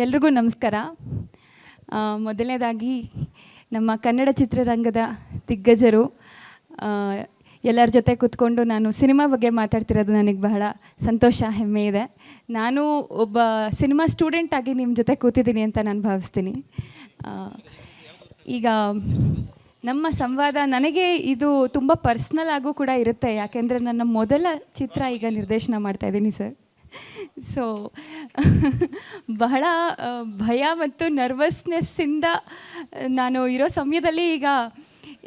ಎಲ್ರಿಗೂ ನಮಸ್ಕಾರ. ಮೊದಲನೇದಾಗಿ ನಮ್ಮ ಕನ್ನಡ ಚಿತ್ರರಂಗದ ದಿಗ್ಗಜರು ಎಲ್ಲರ ಜೊತೆ ಕೂತ್ಕೊಂಡು ನಾನು ಸಿನಿಮಾ ಬಗ್ಗೆ ಮಾತಾಡ್ತಿರೋದು ನನಗೆ ಬಹಳ ಸಂತೋಷ, ಹೆಮ್ಮೆ ಇದೆ. ನಾನು ಒಬ್ಬ ಸಿನಿಮಾ ಸ್ಟೂಡೆಂಟ್ ಆಗಿ ನಿಮ್ಮ ಜೊತೆ ಕೂತಿದ್ದೀನಿ ಅಂತ ನಾನು ಭಾವಿಸ್ತೀನಿ. ಈಗ ನಮ್ಮ ಸಂವಾದ ನನಗೆ ಇದು ತುಂಬ ಪರ್ಸ್ನಲ್ ಆಗೂ ಕೂಡ ಇರುತ್ತೆ, ಯಾಕೆಂದರೆ ನನ್ನ ಮೊದಲ ಚಿತ್ರ ಈಗ ನಿರ್ದೇಶನ ಮಾಡ್ತಾಯಿದ್ದೀನಿ ಸರ್. ಸೊ ಬಹಳ ಭಯ ಮತ್ತು ನರ್ವಸ್ನೆಸ್ಸಿಂದ ನಾನು ಇರೋ ಸಮಯದಲ್ಲಿ ಈಗ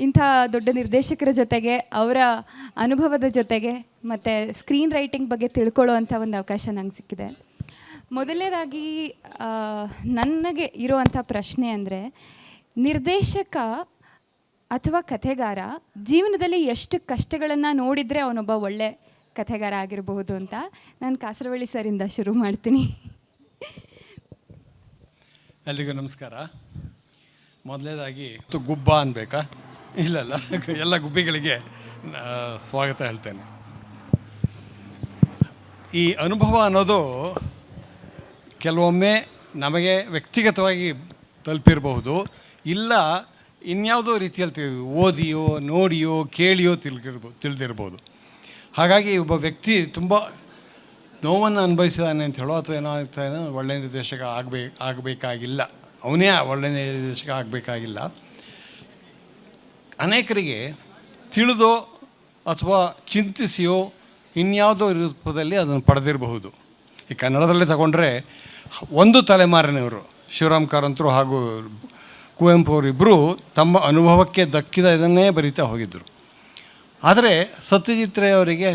ಇಂಥ ದೊಡ್ಡ ನಿರ್ದೇಶಕರ ಜೊತೆಗೆ ಅವರ ಅನುಭವದ ಜೊತೆಗೆ ಮತ್ತು ಸ್ಕ್ರೀನ್ ರೈಟಿಂಗ್ ಬಗ್ಗೆ ತಿಳ್ಕೊಳ್ಳೋ ಅಂಥ ಒಂದು ಅವಕಾಶ ನಂಗೆ ಸಿಕ್ಕಿದೆ. ಮೊದಲನೇದಾಗಿ ನನಗೆ ಇರೋವಂಥ ಪ್ರಶ್ನೆ ಅಂದರೆ, ನಿರ್ದೇಶಕ ಅಥವಾ ಕಥೆಗಾರ ಜೀವನದಲ್ಲಿ ಎಷ್ಟು ಕಷ್ಟಗಳನ್ನು ನೋಡಿದರೆ ಅವನೊಬ್ಬ ಒಳ್ಳೆ ಕಥೆಗಾರ ಆಗಿರಬಹುದು ಅಂತ. ನಾನು ಕಾಸರವಳ್ಳಿ ಸರಿಂದ ಶುರು ಮಾಡ್ತೀನಿ. ಎಲ್ರಿಗೂ ನಮಸ್ಕಾರ. ಮೊದಲನೇದಾಗಿ ಗುಬ್ಬ ಅನ್ಬೇಕಾ? ಇಲ್ಲಲ್ಲ, ಎಲ್ಲ ಗುಬ್ಬಿಗಳಿಗೆ ಸ್ವಾಗತ ಹೇಳ್ತೇನೆ. ಈ ಅನುಭವ ಅನ್ನೋದು ಕೆಲವೊಮ್ಮೆ ನಮಗೆ ವ್ಯಕ್ತಿಗತವಾಗಿ ತಲುಪಿರಬಹುದು, ಇಲ್ಲ ಇನ್ಯಾವುದೋ ರೀತಿಯಲ್ಲಿ ಓದಿಯೋ ನೋಡಿಯೋ ಕೇಳಿಯೋ ತಿಳಿದಿರ್ಬೋದು. ಹಾಗಾಗಿ ಒಬ್ಬ ವ್ಯಕ್ತಿ ತುಂಬ ನೋವನ್ನು ಅನುಭವಿಸಿದಾನೆ ಅಂತ ಹೇಳೋ ಅಥವಾ ಏನೋ ಆಗ್ತಾಯಿದೆ, ಒಳ್ಳೆಯ ನಿರ್ದೇಶಕ ಆಗಬೇಕಾಗಿಲ್ಲ, ಅವನೇ ಒಳ್ಳೆಯ ನಿರ್ದೇಶಕ ಆಗಬೇಕಾಗಿಲ್ಲ. ಅನೇಕರಿಗೆ ತಿಳಿದೋ ಅಥವಾ ಚಿಂತಿಸಿಯೋ ಇನ್ಯಾವುದೋ ರೂಪದಲ್ಲಿ ಅದನ್ನು ಪಡೆದಿರಬಹುದು. ಈ ಕನ್ನಡದಲ್ಲೇ ತಗೊಂಡ್ರೆ ಒಂದು ತಲೆಮಾರಿನವರು ಶಿವರಾಮ್ ಕಾರಂತರು ಹಾಗೂ ಕುವೆಂಪು ಅವರಿಬ್ಬರು ತಮ್ಮ ಅನುಭವಕ್ಕೆ ದಕ್ಕಿದ ಇದನ್ನೇ ಬರೀತಾ ಹೋಗಿದ್ದರು. ಆದರೆ ಸತ್ಯಜಿತ್ ರೇ ಅವರಿಗೆ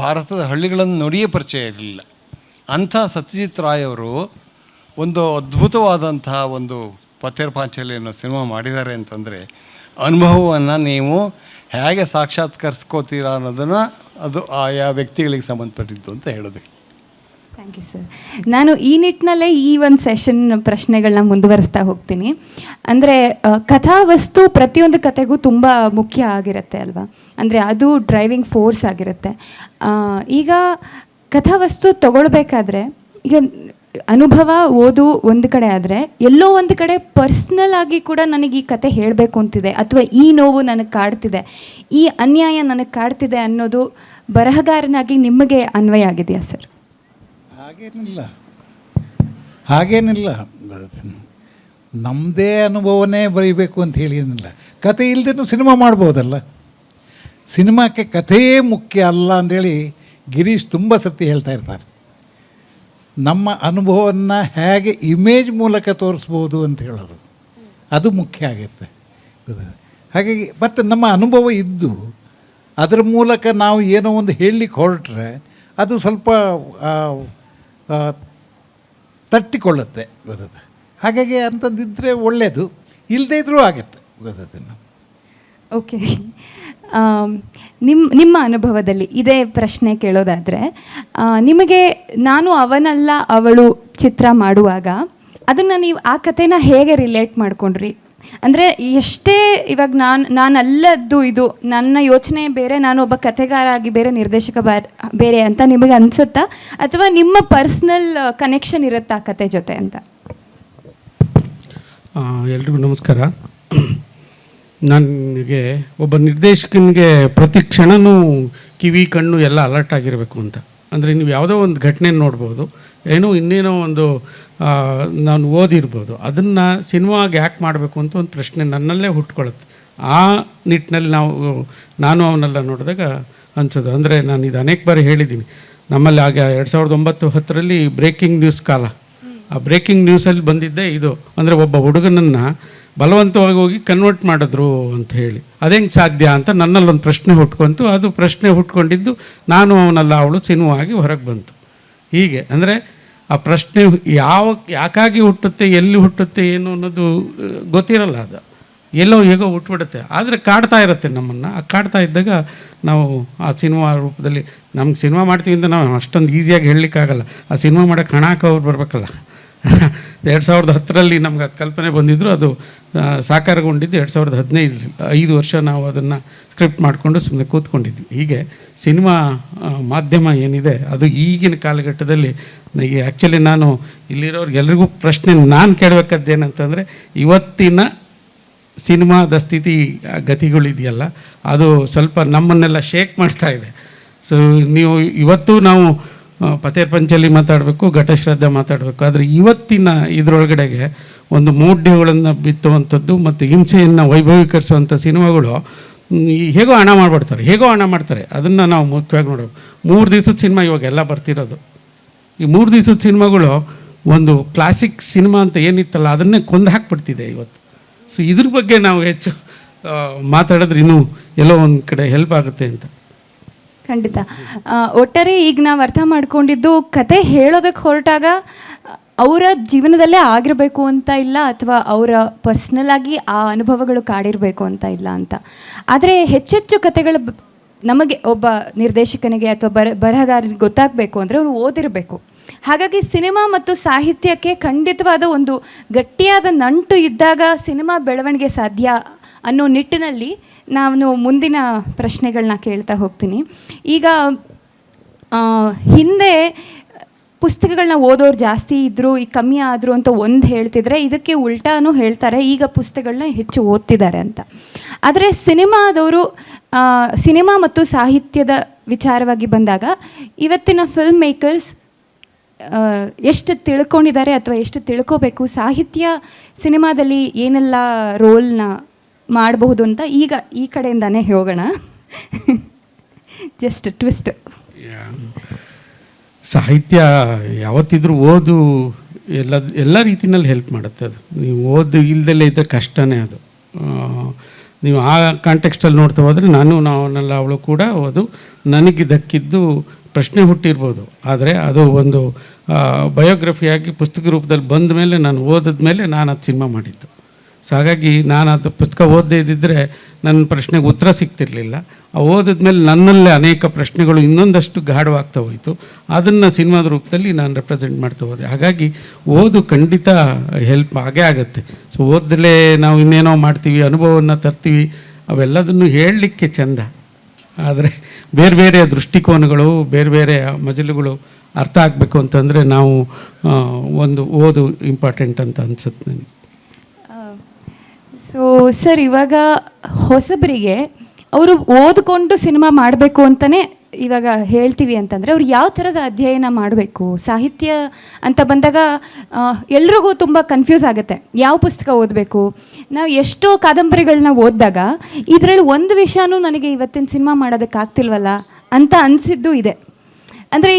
ಭಾರತದ ಹಳ್ಳಿಗಳನ್ನು ನೋಡಿಯೇ ಪರಿಚಯ ಇರಲಿಲ್ಲ. ಅಂಥ ಸತ್ಯಜಿತ್ ರಾಯ್ ಅವರು ಒಂದು ಅದ್ಭುತವಾದಂತಹ ಒಂದು ಪಥೇರ್ ಪಾಂಚಾಲಿ ಅನ್ನೋ ಸಿನಿಮಾ ಮಾಡಿದ್ದಾರೆ ಅಂತಂದರೆ, ಅನುಭವವನ್ನು ನೀವು ಹೇಗೆ ಸಾಕ್ಷಾತ್ಕರಿಸ್ಕೋತೀರಾ ಅನ್ನೋದನ್ನು ಅದು ಆಯಾ ವ್ಯಕ್ತಿಗಳಿಗೆ ಸಂಬಂಧಪಟ್ಟಿದ್ದು ಅಂತ ಹೇಳೋದು. Thank you sir. ನಾನು ಈ ನಿಟ್ಟಿನಲ್ಲೇ ಈ ಒಂದು ಸೆಷನ್ ಪ್ರಶ್ನೆಗಳನ್ನ ಮುಂದುವರಿಸ್ತಾ ಹೋಗ್ತೀನಿ. ಅಂದರೆ ಕಥಾವಸ್ತು ಪ್ರತಿಯೊಂದು ಕಥೆಗೂ ತುಂಬ ಮುಖ್ಯ ಆಗಿರುತ್ತೆ ಅಲ್ವಾ, ಅಂದರೆ ಅದು ಡ್ರೈವಿಂಗ್ ಫೋರ್ಸ್ ಆಗಿರುತ್ತೆ. ಈಗ ಕಥಾವಸ್ತು ತಗೊಳ್ಬೇಕಾದ್ರೆ, ಈಗ ಅನುಭವ ಓದು ಒಂದು ಕಡೆ ಆದರೆ, ಎಲ್ಲೋ ಒಂದು ಕಡೆ ಪರ್ಸ್ನಲ್ ಆಗಿ ಕೂಡ ನನಗೆ ಈ ಕತೆ ಹೇಳಬೇಕು ಅಂತಿದೆ, ಅಥವಾ ಈ ನೋವು ನನಗೆ ಕಾಡ್ತಿದೆ, ಈ ಅನ್ಯಾಯ ನನಗೆ ಕಾಡ್ತಿದೆ ಅನ್ನೋದು ಬರಹಗಾರನಾಗಿ ನಿಮಗೆ ಅನ್ವಯ ಆಗಿದೆಯಾ ಸರ್? ಹಾಗೇನಿಲ್ಲ. ನಮ್ಮದೇ ಅನುಭವನೇ ಬರೀಬೇಕು ಅಂತ ಹೇಳಿ ಏನಿಲ್ಲ. ಕತೆ ಇಲ್ಲದೇನೂ ಸಿನಿಮಾ ಮಾಡ್ಬೋದಲ್ಲ. ಸಿನಿಮಾಕ್ಕೆ ಕಥೆಯೇ ಮುಖ್ಯ ಅಲ್ಲ ಅಂಥೇಳಿ ಗಿರೀಶ್ ತುಂಬ ಸತಿ ಹೇಳ್ತಾ ಇರ್ತಾರೆ. ನಮ್ಮ ಅನುಭವವನ್ನು ಹೇಗೆ ಇಮೇಜ್ ಮೂಲಕ ತೋರಿಸ್ಬೋದು ಅಂತ ಹೇಳೋದು, ಅದು ಮುಖ್ಯ ಆಗುತ್ತೆ. ಹಾಗಾಗಿ ಮತ್ತು ನಮ್ಮ ಅನುಭವ ಇದ್ದು ಅದರ ಮೂಲಕ ನಾವು ಏನೋ ಒಂದು ಹೇಳಲಿಕ್ಕೆ ಹೊರಟ್ರೆ ಅದು ಸ್ವಲ್ಪ ತಟ್ಟಿಕೊಳ್ಳುತ್ತೆ, ಗೊತ್ತದೆ. ಹಾಗಾಗಿ ಅಂಥದ್ದಿದ್ದರೆ ಒಳ್ಳೆಯದು, ಇಲ್ಲದೇ ಇದ್ರೂ ಆಗುತ್ತೆ, ಗೊತ್ತದನ್ನು. ಓಕೆ, ನಿಮ್ಮ ಅನುಭವದಲ್ಲಿ ಇದೇ ಪ್ರಶ್ನೆ ಕೇಳೋದಾದರೆ, ನಿಮಗೆ ನಾನು ಅವನಲ್ಲ ಅವಳು ಚಿತ್ರ ಮಾಡುವಾಗ ಅದನ್ನು ನೀವು ಆ ಕಥೆನ ಹೇಗೆ ರಿಲೇಟ್ ಮಾಡ್ಕೊಂಡ್ರಿ? ಅಂದರೆ ಎಷ್ಟೇ ಇವಾಗ ನಾನಲ್ಲದ್ದು ಇದು ನನ್ನ ಯೋಚನೆ ಬೇರೆ, ನಾನು ಒಬ್ಬ ಕಥೆಗಾರ ಆಗಿ ಬೇರೆ, ನಿರ್ದೇಶಕ ಬೇರೆ ಅಂತ ನಿಮಗೆ ಅನಿಸುತ್ತಾ, ಅಥವಾ ನಿಮ್ಮ ಪರ್ಸ್ನಲ್ ಕನೆಕ್ಷನ್ ಇರುತ್ತಾ ಆ ಕತೆ ಜೊತೆ ಅಂತ? ಎಲ್ರಿಗೂ ನಮಸ್ಕಾರ. ನನಗೆ ಒಬ್ಬ ನಿರ್ದೇಶಕನಿಗೆ ಪ್ರತಿ ಕ್ಷಣವೂ ಕಿವಿ ಕಣ್ಣು ಎಲ್ಲ ಅಲರ್ಟ್ ಆಗಿರಬೇಕು ಅಂತ. ಅಂದರೆ ನೀವು ಯಾವುದೋ ಒಂದು ಘಟನೆ ನೋಡ್ಬೋದು, ಇನ್ನೇನೋ ಒಂದು ನಾನು ಓದಿರ್ಬೋದು, ಅದನ್ನು ಸಿನಿಮಾಗೆ ಯಾಕೆ ಮಾಡಬೇಕು ಅಂತ ಒಂದು ಪ್ರಶ್ನೆ ನನ್ನಲ್ಲೇ ಹುಟ್ಕೊಳ್ಳುತ್ತೆ. ಆ ನಿಟ್ಟಿನಲ್ಲಿ ನಾನು ಅವನ್ನೆಲ್ಲ ನೋಡಿದಾಗ ಅನಿಸೋದು. ಅಂದರೆ ನಾನು ಇದು ಅನೇಕ ಬಾರಿ ಹೇಳಿದ್ದೀನಿ. ನಮ್ಮಲ್ಲಿ ಆಗ 2009-10ರಲ್ಲಿ ಬ್ರೇಕಿಂಗ್ ನ್ಯೂಸ್ ಕಾಲ. ಆ ಬ್ರೇಕಿಂಗ್ ನ್ಯೂಸಲ್ಲಿ ಬಂದಿದ್ದೆ ಇದು. ಅಂದರೆ ಒಬ್ಬ ಹುಡುಗನನ್ನು ಬಲವಂತವಾಗಿ ಹೋಗಿ ಕನ್ವರ್ಟ್ ಮಾಡಿದ್ರು ಅಂತ ಹೇಳಿ, ಅದೇಂಗೆ ಸಾಧ್ಯ ಅಂತ ನನ್ನಲ್ಲೊಂದು ಪ್ರಶ್ನೆ ಹುಟ್ಕೊಂತು. ಅದು ಪ್ರಶ್ನೆ ಹುಟ್ಕೊಂಡಿದ್ದು ನಾನು ಅವನಲ್ಲ ಅವಳು ಸಿನಿಮಾ ಆಗಿ ಹೊರಗೆ ಬಂತು. ಹೀಗೆ ಅಂದರೆ ಆ ಪ್ರಶ್ನೆ ಯಾಕಾಗಿ ಹುಟ್ಟುತ್ತೆ, ಎಲ್ಲಿ ಹುಟ್ಟುತ್ತೆ, ಏನು ಅನ್ನೋದು ಗೊತ್ತಿರಲ್ಲ. ಅದು ಎಲ್ಲೋ ಹೇಗೋ ಹುಟ್ಬಿಡುತ್ತೆ, ಆದರೆ ಕಾಡ್ತಾ ಇರುತ್ತೆ ನಮ್ಮನ್ನು. ಆ ಕಾಡ್ತಾ ಇದ್ದಾಗ ನಾವು ಆ ಸಿನಿಮಾ ರೂಪದಲ್ಲಿ ನಮ್ಗೆ ಸಿನಿಮಾ ಮಾಡ್ತೀವಿ ಅಂತ ನಾವು ಅಷ್ಟೊಂದು ಈಸಿಯಾಗಿ ಹೇಳಲಿಕ್ಕಾಗಲ್ಲ. ಆ ಸಿನಿಮಾ ಮಾಡೋಕ್ಕೆ ಹಣ ಹಾಕೋರು ಬರಬೇಕಲ್ಲ. 2010ರಲ್ಲಿ ನಮ್ಗೆ ಅದು ಕಲ್ಪನೆ ಬಂದಿದ್ರು. ಅದು ಸಾಕಾರಗೊಂಡಿದ್ದು 2015. 5 ವರ್ಷ ನಾವು ಅದನ್ನು ಸ್ಕ್ರಿಪ್ಟ್ ಮಾಡಿಕೊಂಡು ಸುಮ್ಮನೆ ಕೂತ್ಕೊಂಡಿದ್ವಿ. ಹೀಗೆ ಸಿನಿಮಾ ಮಾಧ್ಯಮ ಏನಿದೆ ಅದು ಈಗಿನ ಕಾಲಘಟ್ಟದಲ್ಲಿ ಈಗ ಆ್ಯಕ್ಚುಲಿ ನಾನು ಇಲ್ಲಿರೋರಿಗೆಲ್ರಿಗೂ ಪ್ರಶ್ನೆ ನಾನು ಕೇಳಬೇಕಾದ್ದೇನಂತಂದರೆ, ಇವತ್ತಿನ ಸಿನಿಮಾದ ಸ್ಥಿತಿ ಗತಿಗಳಿದೆಯಲ್ಲ ಅದು ಸ್ವಲ್ಪ ನಮ್ಮನ್ನೆಲ್ಲ ಶೇಕ್ ಮಾಡ್ತಾ ಇದೆ. ಸೊ ನೀವು ಇವತ್ತು ನಾವು ಪತೇರ್ ಪಂಚಲಿ ಮಾತಾಡಬೇಕು, ಘಟಶ್ರದ್ಧೆ ಮಾತಾಡಬೇಕು, ಆದರೆ ಇವತ್ತಿನ ಇದರೊಳಗಡೆಗೆ ಒಂದು ಮೂಢ್ಯಗಳನ್ನು ಬಿತ್ತುವಂಥದ್ದು ಮತ್ತು ಹಿಂಸೆಯನ್ನು ವೈಭವೀಕರಿಸುವಂಥ ಸಿನಿಮಾಗಳು ಹೇಗೋ ಹಣ ಮಾಡ್ತಾರೆ. ಅದನ್ನು ನಾವು ಮುಖ್ಯವಾಗಿ ನೋಡಬೇಕು. 3 ದಿವಸದ ಸಿನಿಮಾ ಇವಾಗೆಲ್ಲ ಬರ್ತಿರೋದು. ಈ 3 ದಿವಸದ ಸಿನಿಮಾಗಳು ಒಂದು ಕ್ಲಾಸಿಕ್ ಸಿನಿಮಾ ಅಂತ ಏನಿತ್ತಲ್ಲ ಅದನ್ನೇ ಕೊಂದು ಹಾಕ್ಬಿಡ್ತಿದೆ ಇವತ್ತು. ಸೊ ಇದ್ರ ಬಗ್ಗೆ ನಾವು ಹೆಚ್ಚು ಮಾತಾಡಿದ್ರೆ ಇನ್ನೂ ಎಲ್ಲೋ ಒಂದು ಕಡೆ ಹೆಲ್ಪ್ ಆಗುತ್ತೆ ಅಂತ. ಖಂಡಿತ. ಒಟ್ಟಾರೆ ಈಗ ನಾವು ಅರ್ಥ ಮಾಡ್ಕೊಂಡಿದ್ದು, ಕತೆ ಹೇಳೋದಕ್ಕೆ ಹೊರಟಾಗ ಅವರ ಜೀವನದಲ್ಲೇ ಆಗಿರಬೇಕು ಅಂತ ಇಲ್ಲ, ಅಥವಾ ಅವರ ಪರ್ಸ್ನಲ್ ಆಗಿ ಆ ಅನುಭವಗಳು ಕಾಡಿರಬೇಕು ಅಂತ ಇಲ್ಲ ಅಂತ. ಆದರೆ ಹೆಚ್ಚೆಚ್ಚು ಕತೆಗಳು ನಮಗೆ ಒಬ್ಬ ನಿರ್ದೇಶಕನಿಗೆ ಅಥವಾ ಬರಹಗಾರನಿಗೆ ಗೊತ್ತಾಗಬೇಕು ಅಂದರೆ ಅವರು ಓದಿರಬೇಕು. ಹಾಗಾಗಿ ಸಿನಿಮಾ ಮತ್ತು ಸಾಹಿತ್ಯಕ್ಕೆ ಖಂಡಿತವಾದ ಒಂದು ಗಟ್ಟಿಯಾದ ನಂಟು ಇದ್ದಾಗ ಸಿನಿಮಾ ಬೆಳವಣಿಗೆ ಸಾಧ್ಯ ಅನ್ನೋ ನಿಟ್ಟಿನಲ್ಲಿ ನಾನು ಮುಂದಿನ ಪ್ರಶ್ನೆಗಳನ್ನ ಕೇಳ್ತಾ ಹೋಗ್ತೀನಿ. ಈಗ ಹಿಂದೆ ಪುಸ್ತಕಗಳನ್ನ ಓದೋರು ಜಾಸ್ತಿ ಇದ್ದರು, ಈಗ ಕಮ್ಮಿ ಆದರು ಅಂತ ಒಂದು ಹೇಳ್ತಿದ್ರೆ, ಇದಕ್ಕೆ ಉಲ್ಟಾನೂ ಹೇಳ್ತಾರೆ, ಈಗ ಪುಸ್ತಕಗಳನ್ನ ಹೆಚ್ಚು ಓದ್ತಿದ್ದಾರೆ ಅಂತ. ಆದರೆ ಸಿನಿಮಾ ಮತ್ತು ಸಾಹಿತ್ಯದ ವಿಚಾರವಾಗಿ ಬಂದಾಗ ಇವತ್ತಿನ ಫಿಲ್ಮ್ ಮೇಕರ್ಸ್ ಎಷ್ಟು ತಿಳ್ಕೊಂಡಿದ್ದಾರೆ ಅಥವಾ ಎಷ್ಟು ತಿಳ್ಕೋಬೇಕು, ಸಾಹಿತ್ಯ ಸಿನಿಮಾದಲ್ಲಿ ಏನೆಲ್ಲ ರೋಲ್ನ ಮಾಡಬಹುದು ಅಂತ ಈಗ ಈ ಕಡೆಯಿಂದಾನೇ ಹೋಗೋಣ. Just twist. ಸಾಹಿತ್ಯ ಯಾವತ್ತಿದ್ರೂ ಓದು ಎಲ್ಲ ರೀತಿಯಲ್ಲಿ ಹೆಲ್ಪ್ ಮಾಡುತ್ತೆ. ಅದು ನೀವು ಓದು ಇಲ್ದಲ್ಲೇ ಇದ್ದರೆ ಕಷ್ಟನೇ ಅದು. ನೀವು ಆ ಕಾಂಟೆಕ್ಸ್ಟಲ್ಲಿ ನೋಡ್ತಾ ಹೋದರೆ ನಾನೆಲ್ಲ ಅವಳು ಕೂಡ ಓದು ನನಗೆ ದಕ್ಕಿದ್ದು ಪ್ರಶ್ನೆ ಹುಟ್ಟಿರ್ಬೋದು, ಆದರೆ ಅದು ಒಂದು ಬಯೋಗ್ರಫಿಯಾಗಿ ಪುಸ್ತಕ ರೂಪದಲ್ಲಿ ಬಂದ ಮೇಲೆ ನಾನು ಓದಿದ ಮೇಲೆ ನಾನು ಅದು ಸಿನಿಮಾ ಮಾಡಿದ್ದು. ಸೊ ಹಾಗಾಗಿ ನಾನು ಅದು ಪುಸ್ತಕ ಓದದೇ ಇದ್ದಿದ್ದರೆ ನನ್ನ ಪ್ರಶ್ನೆಗೆ ಉತ್ತರ ಸಿಗ್ತಿರಲಿಲ್ಲ. ಓದಿದ ಮೇಲೆ ನನ್ನಲ್ಲೇ ಅನೇಕ ಪ್ರಶ್ನೆಗಳು ಇನ್ನೊಂದಷ್ಟು ಗಾಢವಾಗ್ತಾ ಹೋಯಿತು. ಅದನ್ನು ಸಿನಿಮಾದ ರೂಪದಲ್ಲಿ ನಾನು ರೆಪ್ರೆಸೆಂಟ್ ಮಾಡ್ತಾ ಹೋದೆ. ಹಾಗಾಗಿ ಓದು ಖಂಡಿತ ಹೆಲ್ಪ್ ಆಗೇ ಆಗುತ್ತೆ. ಸೊ ಓದಲೇ ನಾವು ಇನ್ನೇನೋ ಮಾಡ್ತೀವಿ, ಅನುಭವವನ್ನು ತರ್ತೀವಿ, ಅವೆಲ್ಲದನ್ನು ಹೇಳಲಿಕ್ಕೆ ಚೆಂದ. ಆದರೆ ಬೇರೆ ಬೇರೆ ದೃಷ್ಟಿಕೋನಗಳು, ಬೇರೆ ಬೇರೆ ಮಜಲುಗಳು ಅರ್ಥ ಆಗಬೇಕು ಅಂತಂದರೆ ನಾವು ಒಂದು ಓದು ಇಂಪಾರ್ಟೆಂಟ್ ಅಂತ ಅನ್ಸುತ್ತೆ ನನಗೆ. ಸೊ ಸರ್, ಇವಾಗ ಹೊಸಬರಿಗೆ ಅವರು ಓದ್ಕೊಂಡು ಸಿನಿಮಾ ಮಾಡಬೇಕು ಅಂತಲೇ ಇವಾಗ ಹೇಳ್ತೀವಿ ಅಂತಂದರೆ, ಅವ್ರು ಯಾವ ಥರದ ಅಧ್ಯಯನ ಮಾಡಬೇಕು? ಸಾಹಿತ್ಯ ಅಂತ ಬಂದಾಗ ಎಲ್ರಿಗೂ ತುಂಬ ಕನ್ಫ್ಯೂಸ್ ಆಗುತ್ತೆ, ಯಾವ ಪುಸ್ತಕ ಓದಬೇಕು. ನಾವು ಎಷ್ಟೋ ಕಾದಂಬರಿಗಳನ್ನ ಓದಿದಾಗ ಇದರಲ್ಲಿ ಒಂದು ವಿಷಯನೂ ನನಗೆ ಇವತ್ತಿನ ಸಿನಿಮಾ ಮಾಡೋದಕ್ಕಾಗ್ತಿಲ್ವಲ್ಲ ಅಂತ ಅನಿಸಿದ್ದು ಇದೆ. ಅಂದರೆ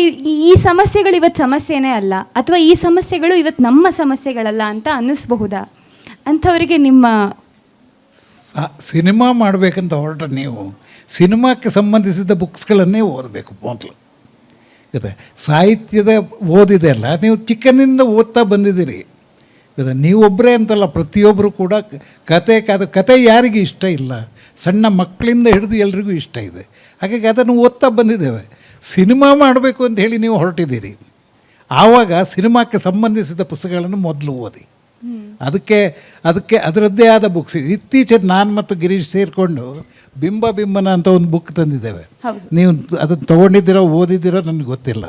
ಈ ಸಮಸ್ಯೆಗಳು ಇವತ್ತು ಸಮಸ್ಯೆನೇ ಅಲ್ಲ, ಅಥವಾ ಈ ಸಮಸ್ಯೆಗಳು ಇವತ್ತು ನಮ್ಮ ಸಮಸ್ಯೆಗಳಲ್ಲ ಅಂತ ಅನ್ನಿಸ್ಬಹುದಾ? ಅಂಥವರಿಗೆ ನಿಮ್ಮ ಸಿನಿಮಾ ಮಾಡಬೇಕಂತ ಹೊರಟ ನೀವು ಸಿನಿಮಾಕ್ಕೆ ಸಂಬಂಧಿಸಿದ ಬುಕ್ಸ್ಗಳನ್ನೇ ಓದಬೇಕು ಮೊದಲು. ಗೊತ್ತಾ, ಸಾಹಿತ್ಯದ ಓದಿದೆ ಅಲ್ಲ, ನೀವು ಚಿಕ್ಕನಿಂದ ಓದ್ತಾ ಬಂದಿದ್ದೀರಿ. ಗೊತ್ತಾ, ನೀವೊಬ್ಬರೇ ಅಂತಲ್ಲ, ಪ್ರತಿಯೊಬ್ಬರು ಕೂಡ ಕತೆ ಯಾರಿಗೂ ಇಷ್ಟ ಇಲ್ಲ? ಸಣ್ಣ ಮಕ್ಕಳಿಂದ ಹಿಡಿದು ಎಲ್ರಿಗೂ ಇಷ್ಟ ಇದೆ. ಹಾಗಾಗಿ ಅದನ್ನು ಓದ್ತಾ ಬಂದಿದ್ದೇವೆ. ಸಿನಿಮಾ ಮಾಡಬೇಕು ಅಂತ ಹೇಳಿ ನೀವು ಹೊರಟಿದ್ದೀರಿ, ಆವಾಗ ಸಿನಿಮಾಕ್ಕೆ ಸಂಬಂಧಿಸಿದ ಪುಸ್ತಕಗಳನ್ನು ಮೊದಲು ಓದಿ. ಅದಕ್ಕೆ ಅದರದ್ದೇ ಆದ ಬುಕ್ಸ್. ಇತ್ತೀಚೆಗೆ ನಾನು ಮತ್ತು ಗಿರೀಶ್ ಸೇರಿಕೊಂಡು ಬಿಂಬನ ಅಂತ ಒಂದು ಬುಕ್ ತಂದಿದ್ದೇವೆ. ನೀವು ಅದನ್ನು ತೊಗೊಂಡಿದ್ದೀರೋ ಓದಿದ್ದೀರೋ ನನಗೆ ಗೊತ್ತಿಲ್ಲ.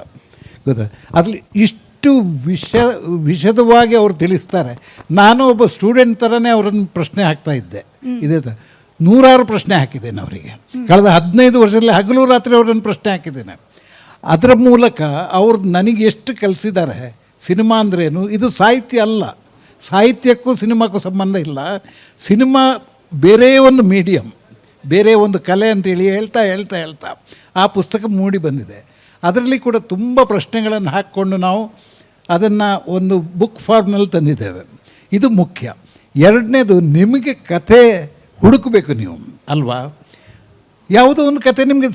ಗೊತ್ತಾ, ಅದ್ರಲ್ಲಿ ಇಷ್ಟು ವಿಶದವಾಗಿ ಅವರು ತಿಳಿಸ್ತಾರೆ. ನಾನು ಒಬ್ಬ ಸ್ಟೂಡೆಂಟ್ ಥರನೇ ಅವರನ್ನು ಪ್ರಶ್ನೆ ಹಾಕ್ತಾ ಇದ್ದೆ. ಇದೇ ಥರ 100 ಪ್ರಶ್ನೆ ಹಾಕಿದ್ದೇನೆ ಅವರಿಗೆ. ಕಳೆದ 15 ವರ್ಷದಲ್ಲಿ ಹಗಲು ರಾತ್ರಿ ಅವರನ್ನು ಪ್ರಶ್ನೆ ಹಾಕಿದ್ದೇನೆ. ಅದರ ಮೂಲಕ ಅವರು ನನಗೆ ಎಷ್ಟು ಕಲಿಸಿದ್ದಾರೆ. ಸಿನಿಮಾ ಅಂದ್ರೇನು, ಇದು ಸಾಹಿತ್ಯ ಅಲ್ಲ, ಸಾಹಿತ್ಯಕ್ಕೂ ಸಿನಿಮಾಕ್ಕೂ ಸಂಬಂಧ ಇಲ್ಲ. ಸಿನಿಮಾ ಬೇರೆ ಒಂದು ಮೀಡಿಯಮ್, ಬೇರೆ ಒಂದು ಕಲೆ ಅಂತೇಳಿ ಹೇಳ್ತಾ ಆ ಪುಸ್ತಕ ಮೂಡಿ ಬಂದಿದೆ. ಅದರಲ್ಲಿ ಕೂಡ ತುಂಬ ಪ್ರಶ್ನೆಗಳನ್ನು ಹಾಕ್ಕೊಂಡು ನಾವು ಅದನ್ನು ಒಂದು ಬುಕ್ ಫಾರ್ಮ್ನಲ್ಲಿ ತಂದಿದ್ದೇವೆ. ಇದು ಮುಖ್ಯ. ಎರಡನೇದು, ನಿಮಗೆ ಕಥೆ ಹುಡುಕಬೇಕು ನೀವು ಅಲ್ವಾ. ಯಾವುದೋ ಒಂದು ಕತೆ ನಿಮಗೆ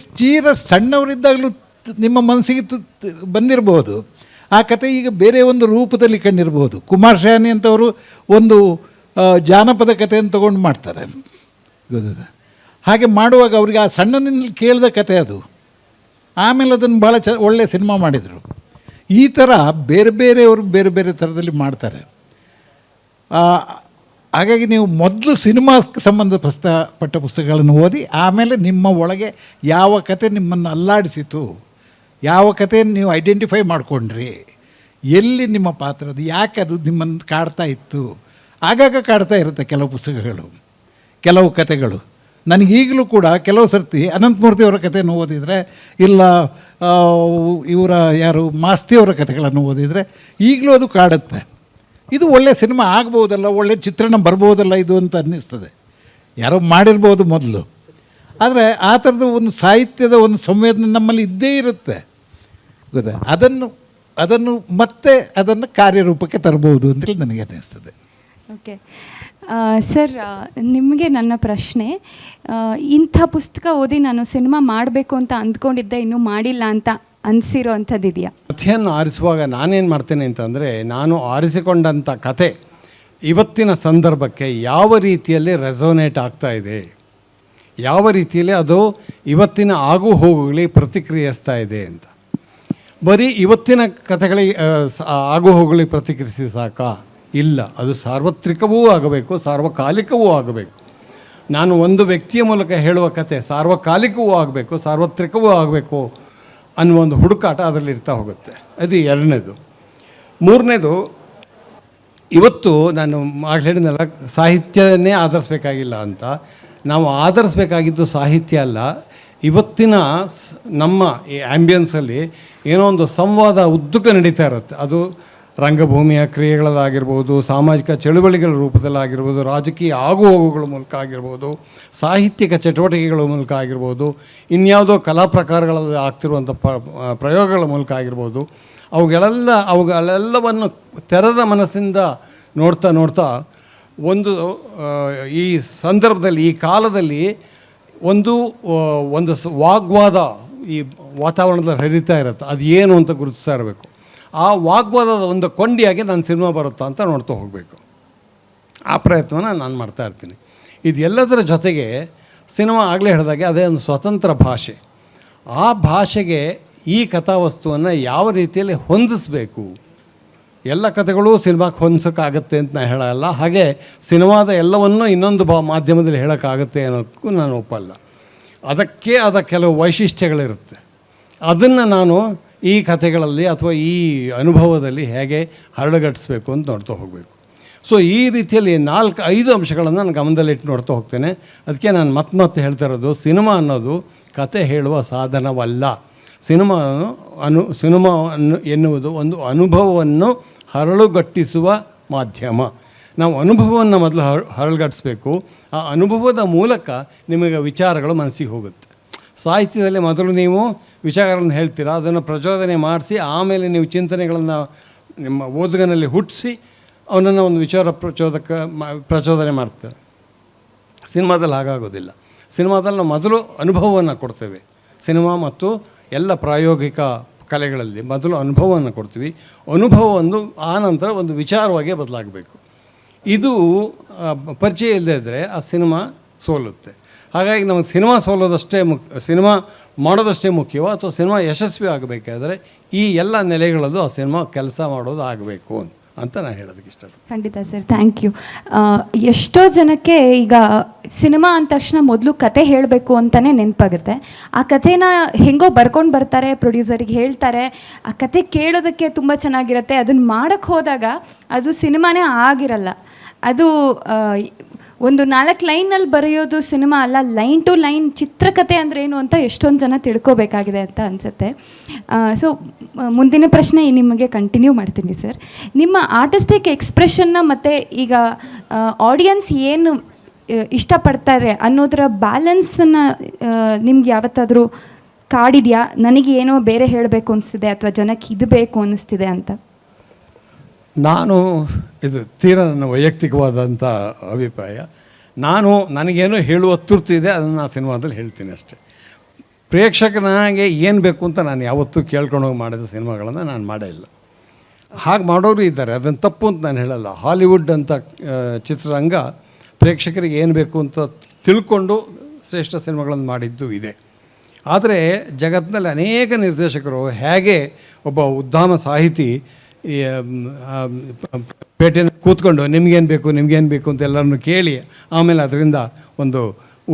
ಸಣ್ಣವರಿದ್ದಾಗಲೂ ನಿಮ್ಮ ಮನಸ್ಸಿಗೆ ಬಂದಿರಬಹುದು. ಆ ಕತೆ ಈಗ ಬೇರೆ ಒಂದು ರೂಪದಲ್ಲಿ ಕಂಡಿರ್ಬೋದು. ಕುಮಾರ್ ಶಾನಿ ಅಂತವರು ಒಂದು ಜಾನಪದ ಕಥೆಯನ್ನು ತೊಗೊಂಡು ಮಾಡ್ತಾರೆ. ಗೊತ್ತಿದೆ, ಹಾಗೆ ಮಾಡುವಾಗ ಅವ್ರಿಗೆ ಆ ಸಣ್ಣನಲ್ಲಿ ಕೇಳಿದ ಕತೆ ಅದು, ಆಮೇಲೆ ಅದನ್ನು ಭಾಳ ಒಳ್ಳೆಯ ಸಿನಿಮಾ ಮಾಡಿದರು. ಈ ಥರ ಬೇರೆ ಬೇರೆಯವರು ಬೇರೆ ಬೇರೆ ಥರದಲ್ಲಿ ಮಾಡ್ತಾರೆ. ಹಾಗಾಗಿ ನೀವು ಮೊದಲು ಸಿನಿಮಾಕ್ಕೆ ಸಂಬಂಧಪಟ್ಟ ಪುಸ್ತಕಗಳನ್ನು ಓದಿ, ಆಮೇಲೆ ನಿಮ್ಮ ಒಳಗೆ ಯಾವ ಕತೆ ನಿಮ್ಮನ್ನು ಅಲ್ಲಾಡಿಸಿತು, ಯಾವ ಕಥೆಯನ್ನು ನೀವು ಐಡೆಂಟಿಫೈ ಮಾಡಿಕೊಂಡ್ರಿ, ಎಲ್ಲಿ ನಿಮ್ಮ ಪಾತ್ರದ, ಯಾಕೆ ಅದು ನಿಮ್ಮನ್ನು ಕಾಡ್ತಾ ಇತ್ತು. ಆಗಾಗ ಕಾಡ್ತಾ ಇರುತ್ತೆ ಕೆಲವು ಪುಸ್ತಕಗಳು, ಕೆಲವು ಕತೆಗಳು. ನನಗೀಗಲೂ ಕೂಡ ಕೆಲವು ಸರ್ತಿ ಅನಂತಮೂರ್ತಿಯವರ ಕಥೆಯನ್ನು ಓದಿದರೆ, ಇಲ್ಲ ಇವರ ಯಾರು ಮಾಸ್ತಿಯವರ ಕಥೆಗಳನ್ನು ಓದಿದರೆ ಈಗಲೂ ಅದು ಕಾಡುತ್ತೆ. ಇದು ಒಳ್ಳೆಯ ಸಿನಿಮಾ ಆಗ್ಬೋದಲ್ಲ, ಒಳ್ಳೆಯ ಚಿತ್ರಣ ಬರ್ಬೋದಲ್ಲ ಇದು ಅಂತ ಅನ್ನಿಸ್ತದೆ. ಯಾರೋ ಮಾಡಿರ್ಬೋದು ಮೊದಲು, ಆದರೆ ಆ ಥರದ ಒಂದು ಸಾಹಿತ್ಯದ ಒಂದು ಸಂವೇದನೆ ನಮ್ಮಲ್ಲಿ ಇದ್ದೇ ಇರುತ್ತೆ, ಗೊತ್ತಾ. ಅದನ್ನು ಮತ್ತೆ ಅದನ್ನು ಕಾರ್ಯರೂಪಕ್ಕೆ ತರಬಹುದು ಅಂತೇಳಿ ನನಗೆ ಅನ್ನಿಸ್ತದೆ. ಓಕೆ ಸರ್, ನಿಮಗೆ ನನ್ನ ಪ್ರಶ್ನೆ, ಇಂಥ ಪುಸ್ತಕ ಓದಿ ನಾನು ಸಿನಿಮಾ ಮಾಡಬೇಕು ಅಂತ ಅಂದ್ಕೊಂಡಿದ್ದೆ, ಇನ್ನೂ ಮಾಡಿಲ್ಲ ಅಂತ ಅನಿಸಿರೋ ಅಂಥದ್ದಿದೆಯಾ? ಕಥೆಯನ್ನು ಆರಿಸುವಾಗ ನಾನೇನು ಮಾಡ್ತೇನೆ ಅಂತಂದರೆ, ನಾನು ಆರಿಸಿಕೊಂಡಂಥ ಕತೆ ಇವತ್ತಿನ ಸಂದರ್ಭಕ್ಕೆ ಯಾವ ರೀತಿಯಲ್ಲಿ ರೆಸೋನೇಟ್ ಆಗ್ತಾ ಇದೆ, ಯಾವ ರೀತಿಯಲ್ಲಿ ಅದು ಇವತ್ತಿನ ಆಗು ಹೋಗುಗಳಿಗೆ ಪ್ರತಿಕ್ರಿಯಿಸ್ತಾ ಇದೆ ಅಂತ. ಬರೀ ಇವತ್ತಿನ ಕಥೆಗಳಿಗೆ ಆಗು ಹೋಗುಗಳಿಗೆ ಪ್ರತಿಕ್ರಿಯಿಸಿ ಸಾಕಾ? ಇಲ್ಲ, ಅದು ಸಾರ್ವತ್ರಿಕವೂ ಆಗಬೇಕು, ಸಾರ್ವಕಾಲಿಕವೂ ಆಗಬೇಕು. ನಾನು ಒಂದು ವ್ಯಕ್ತಿಯ ಮೂಲಕ ಹೇಳುವ ಕತೆ ಸಾರ್ವಕಾಲಿಕವೂ ಆಗಬೇಕು, ಸಾರ್ವತ್ರಿಕವೂ ಆಗಬೇಕು ಅನ್ನುವ ಒಂದು ಹುಡುಕಾಟ ಅದರಲ್ಲಿ ಇರ್ತಾ ಹೋಗುತ್ತೆ. ಅದು ಎರಡನೇದು. ಮೂರನೇದು, ಇವತ್ತು ನಾನು ಹೇಳಿದ್ನಲ್ಲ, ಸಾಹಿತ್ಯನೇ ಆಧರಿಸಬೇಕಾಗಿಲ್ಲ ಅಂತ. ನಾವು ಆಧರಿಸಬೇಕಾಗಿದ್ದು ಸಾಹಿತ್ಯ ಅಲ್ಲ, ಇವತ್ತಿನ ನಮ್ಮ ಈ ಆ್ಯಂಬಿಯನ್ಸಲ್ಲಿ ಏನೋ ಒಂದು ಸಂವಾದ ಉದ್ದಕ್ಕೆ ನಡೀತಾ ಇರುತ್ತೆ. ಅದು ರಂಗಭೂಮಿಯ ಕ್ರಿಯೆಗಳಾಗಿರ್ಬೋದು, ಸಾಮಾಜಿಕ ಚಳುವಳಿಗಳ ರೂಪದಲ್ಲಾಗಿರ್ಬೋದು, ರಾಜಕೀಯ ಆಗುಹೋಗುಗಳ ಮೂಲಕ ಆಗಿರ್ಬೋದು, ಸಾಹಿತ್ಯಿಕ ಚಟುವಟಿಕೆಗಳ ಮೂಲಕ ಆಗಿರ್ಬೋದು, ಇನ್ಯಾವುದೋ ಕಲಾ ಪ್ರಕಾರಗಳಲ್ಲಿ ಆಗ್ತಿರುವಂಥ ಪ್ರಯೋಗಗಳ ಮೂಲಕ ಆಗಿರ್ಬೋದು, ಅವುಗಳೆಲ್ಲವನ್ನು ತೆರೆದ ಮನಸ್ಸಿಂದ ನೋಡ್ತಾ ಒಂದು ಈ ಸಂದರ್ಭದಲ್ಲಿ, ಈ ಕಾಲದಲ್ಲಿ ಒಂದು ವಾಗ್ವಾದ ಈ ವಾತಾವರಣದಲ್ಲಿ ಹರಿತಾ ಇರುತ್ತೆ. ಅದು ಏನು ಅಂತ ಗುರುತಿಸ್ತಾ ಇರಬೇಕು. ಆ ವಾಗ್ವಾದದ ಒಂದು ಕೊಂಡಿಯಾಗಿ ನಾನು ಸಿನಿಮಾ ಬರುತ್ತಾ ಅಂತ ನೋಡ್ತಾ ಹೋಗಬೇಕು. ಆ ಪ್ರಯತ್ನವನ್ನು ನಾನು ಮಾಡ್ತಾ ಇರ್ತೀನಿ. ಇದೆಲ್ಲದರ ಜೊತೆಗೆ ಸಿನಿಮಾ ಆಗಲೇ ಹೇಳಿದಾಗೆ ಅದೇ ಒಂದು ಸ್ವತಂತ್ರ ಭಾಷೆ. ಆ ಭಾಷೆಗೆ ಈ ಕಥಾವಸ್ತುವನ್ನು ಯಾವ ರೀತಿಯಲ್ಲಿ ಹೊಂದಿಸಬೇಕು, ಎಲ್ಲ ಕಥೆಗಳು ಸಿನಿಮಾಕ್ಕೆ ಹೊಂದಿಸೋಕ್ಕಾಗತ್ತೆ ಅಂತ ನಾನು ಹೇಳಲ್ಲ. ಹಾಗೆ ಸಿನಿಮಾದ ಎಲ್ಲವನ್ನೂ ಇನ್ನೊಂದು ಮಾಧ್ಯಮದಲ್ಲಿ ಹೇಳೋಕ್ಕಾಗತ್ತೆ ಅನ್ನೋದಕ್ಕೂ ನಾನು ಒಪ್ಪಲ್ಲ. ಅದಕ್ಕೆ ಆದ ಕೆಲವು ವೈಶಿಷ್ಟ್ಯಗಳಿರುತ್ತೆ. ಅದನ್ನು ನಾನು ಈ ಕಥೆಗಳಲ್ಲಿ ಅಥವಾ ಈ ಅನುಭವದಲ್ಲಿ ಹೇಗೆ ಹರಳುಗಟ್ಟಿಸ್ಬೇಕು ಅಂತ ನೋಡ್ತಾ ಹೋಗಬೇಕು. ಸೊ ಈ ರೀತಿಯಲ್ಲಿ 4-5 ಅಂಶಗಳನ್ನು ನಾನು ಗಮನದಲ್ಲಿಟ್ಟು ನೋಡ್ತಾ ಹೋಗ್ತೇನೆ. ಅದಕ್ಕೆ ನಾನು ಮತ್ತೆ ಹೇಳ್ತಾ ಇರೋದು, ಸಿನಿಮಾ ಅನ್ನೋದು ಕತೆ ಹೇಳುವ ಸಾಧನವಲ್ಲ. ಸಿನಿಮಾ ಎನ್ನುವುದು ಒಂದು ಅನುಭವವನ್ನು ಹರಳುಗಟ್ಟಿಸುವ ಮಾಧ್ಯಮ. ನಾವು ಅನುಭವವನ್ನು ಮೊದಲು ಹರಳುಗಟ್ಟಿಸ್ಬೇಕು. ಆ ಅನುಭವದ ಮೂಲಕ ನಿಮಗೆ ವಿಚಾರಗಳು ಮನಸ್ಸಿಗೆ ಹೋಗುತ್ತೆ. ಸಾಹಿತ್ಯದಲ್ಲಿ ಮೊದಲು ನೀವು ವಿಚಾರಗಳನ್ನು ಹೇಳ್ತೀರಾ, ಅದನ್ನು ಪ್ರಚೋದನೆ ಮಾಡಿಸಿ ಆಮೇಲೆ ನೀವು ಚಿಂತನೆಗಳನ್ನು ನಿಮ್ಮ ಓದುಗನಲ್ಲಿ ಹುಟ್ಟಿಸಿ ಅವನನ್ನು ಒಂದು ವಿಚಾರ ಪ್ರಚೋದನೆ ಮಾಡ್ತಾರೆ. ಸಿನಿಮಾದಲ್ಲಿ ಹಾಗಾಗೋದಿಲ್ಲ. ಸಿನಿಮಾದಲ್ಲಿ ನಾವು ಮೊದಲು ಅನುಭವವನ್ನು ಕೊಡ್ತೇವೆ. ಸಿನಿಮಾ ಮತ್ತು ಎಲ್ಲ ಪ್ರಾಯೋಗಿಕ ಕಲೆಗಳಲ್ಲಿ ಮೊದಲು ಅನುಭವವನ್ನು ಕೊಡ್ತೀವಿ. ಅನುಭವವನ್ನು ಆನಂತರ ಒಂದು ವಿಚಾರವಾಗಿ ಬದಲಾಗಬೇಕು. ಇದು ಪರಿಚಯ ಇಲ್ಲದೇ ಇದ್ದರೆ ಆ ಸಿನಿಮಾ ಸೋಲುತ್ತೆ. ಹಾಗಾಗಿ ನಮಗೆ ಸಿನಿಮಾ ಸೋಲೋದಷ್ಟೇ ಸಿನಿಮಾ ಮಾಡೋದಷ್ಟೇ ಮುಖ್ಯವೋ ಅಥವಾ ಸಿನಿಮಾ ಯಶಸ್ವಿ ಆಗಬೇಕಾದ್ರೆ ಈ ಎಲ್ಲ ನೆಲೆಗಳಲ್ಲೂ ಆ ಸಿನಿಮಾ ಕೆಲಸ ಮಾಡೋದು ಆಗಬೇಕು ಅಂತ ನಾನು ಹೇಳೋದಕ್ಕೆ ಇಷ್ಟಪಡ್ತೀನಿ. ಖಂಡಿತ ಸರ್, ಥ್ಯಾಂಕ್ ಯು. ಎಷ್ಟೋ ಜನಕ್ಕೆ ಈಗ ಸಿನಿಮಾ ಅಂದ ತಕ್ಷಣ ಮೊದಲು ಕತೆ ಹೇಳಬೇಕು ಅಂತಲೇ ನೆನಪಾಗುತ್ತೆ. ಆ ಕಥೆನ ಹೆಂಗೋ ಬರ್ಕೊಂಡು ಬರ್ತಾರೆ, ಪ್ರೊಡ್ಯೂಸರಿಗೆ ಹೇಳ್ತಾರೆ, ಆ ಕತೆ ಕೇಳೋದಕ್ಕೆ ತುಂಬ ಚೆನ್ನಾಗಿರುತ್ತೆ. ಅದನ್ನು ಮಾಡೋಕ್ಕೆ ಹೋದಾಗ ಅದು ಸಿನಿಮಾನೇ ಆಗಿರಲ್ಲ. ಅದು ಒಂದು 4 ಲೈನಲ್ಲಿ ಬರೆಯೋದು ಸಿನಿಮಾ ಅಲ್ಲ, ಲೈನ್ ಟು ಲೈನ್ ಚಿತ್ರಕಥೆ ಅಂದರೆ ಏನು ಅಂತ ಎಷ್ಟೊಂದು ಜನ ತಿಳ್ಕೊಬೇಕಾಗಿದೆ ಅಂತ ಅನಿಸುತ್ತೆ. ಸೊ ಮುಂದಿನ ಪ್ರಶ್ನೆ ನಿಮಗೆ ಕಂಟಿನ್ಯೂ ಮಾಡ್ತೀನಿ ಸರ್. ನಿಮ್ಮ ಆರ್ಟಿಸ್ಟಿಕ್ ಎಕ್ಸ್ಪ್ರೆಷನ್ನ ಮತ್ತು ಈಗ ಆಡಿಯನ್ಸ್ ಏನು ಇಷ್ಟಪಡ್ತಾರೆ ಅನ್ನೋದರ ಬ್ಯಾಲೆನ್ಸನ್ನು ನಿಮ್ಗೆ ಯಾವತ್ತಾದರೂ ಕಾಡಿದೆಯಾ? ನನಗೆ ಏನೋ ಬೇರೆ ಹೇಳಬೇಕು ಅನಿಸ್ತಿದೆ ಅಥವಾ ಜನಕ್ಕೆ ಇದು ಬೇಕು ಅನ್ನಿಸ್ತಿದೆ ಅಂತ. ಇದು ತೀರಾ ನನ್ನ ವೈಯಕ್ತಿಕವಾದಂಥ ಅಭಿಪ್ರಾಯ. ನನಗೇನೋ ಹೇಳುವ ತುರ್ತಿದೆ, ಅದನ್ನು ನಾನು ಸಿನಿಮಾದಲ್ಲಿ ಹೇಳ್ತೀನಿ ಅಷ್ಟೇ. ಪ್ರೇಕ್ಷಕನಾಗೆ ಏನು ಬೇಕು ಅಂತ ನಾನು ಯಾವತ್ತೂ ಕೇಳ್ಕೊಂಡೋಗಿ ಮಾಡಿದ ಸಿನಿಮಾಗಳನ್ನು ನಾನು ಮಾಡೇ ಇಲ್ಲ. ಹಾಗೆ ಮಾಡೋರು ಇದ್ದಾರೆ, ಅದನ್ನು ತಪ್ಪು ಅಂತ ನಾನು ಹೇಳಲ್ಲ. ಹಾಲಿವುಡ್ ಅಂತ ಚಿತ್ರರಂಗ ಪ್ರೇಕ್ಷಕರಿಗೆ ಏನು ಬೇಕು ಅಂತ ತಿಳ್ಕೊಂಡು ಶ್ರೇಷ್ಠ ಸಿನಿಮಾಗಳನ್ನು ಮಾಡಿದ್ದು ಇದೆ. ಆದರೆ ಜಗತ್ತಿನಲ್ಲಿ ಅನೇಕ ನಿರ್ದೇಶಕರು ಹೇಗೆ ಒಬ್ಬ ಉದ್ಧಾಮ ಸಾಹಿತಿ ಈ ಪೇಟೆನ ಕೂತ್ಕೊಂಡು ನಿಮಗೇನು ಬೇಕು ಅಂತ ಎಲ್ಲರನ್ನು ಕೇಳಿ ಆಮೇಲೆ ಅದರಿಂದ ಒಂದು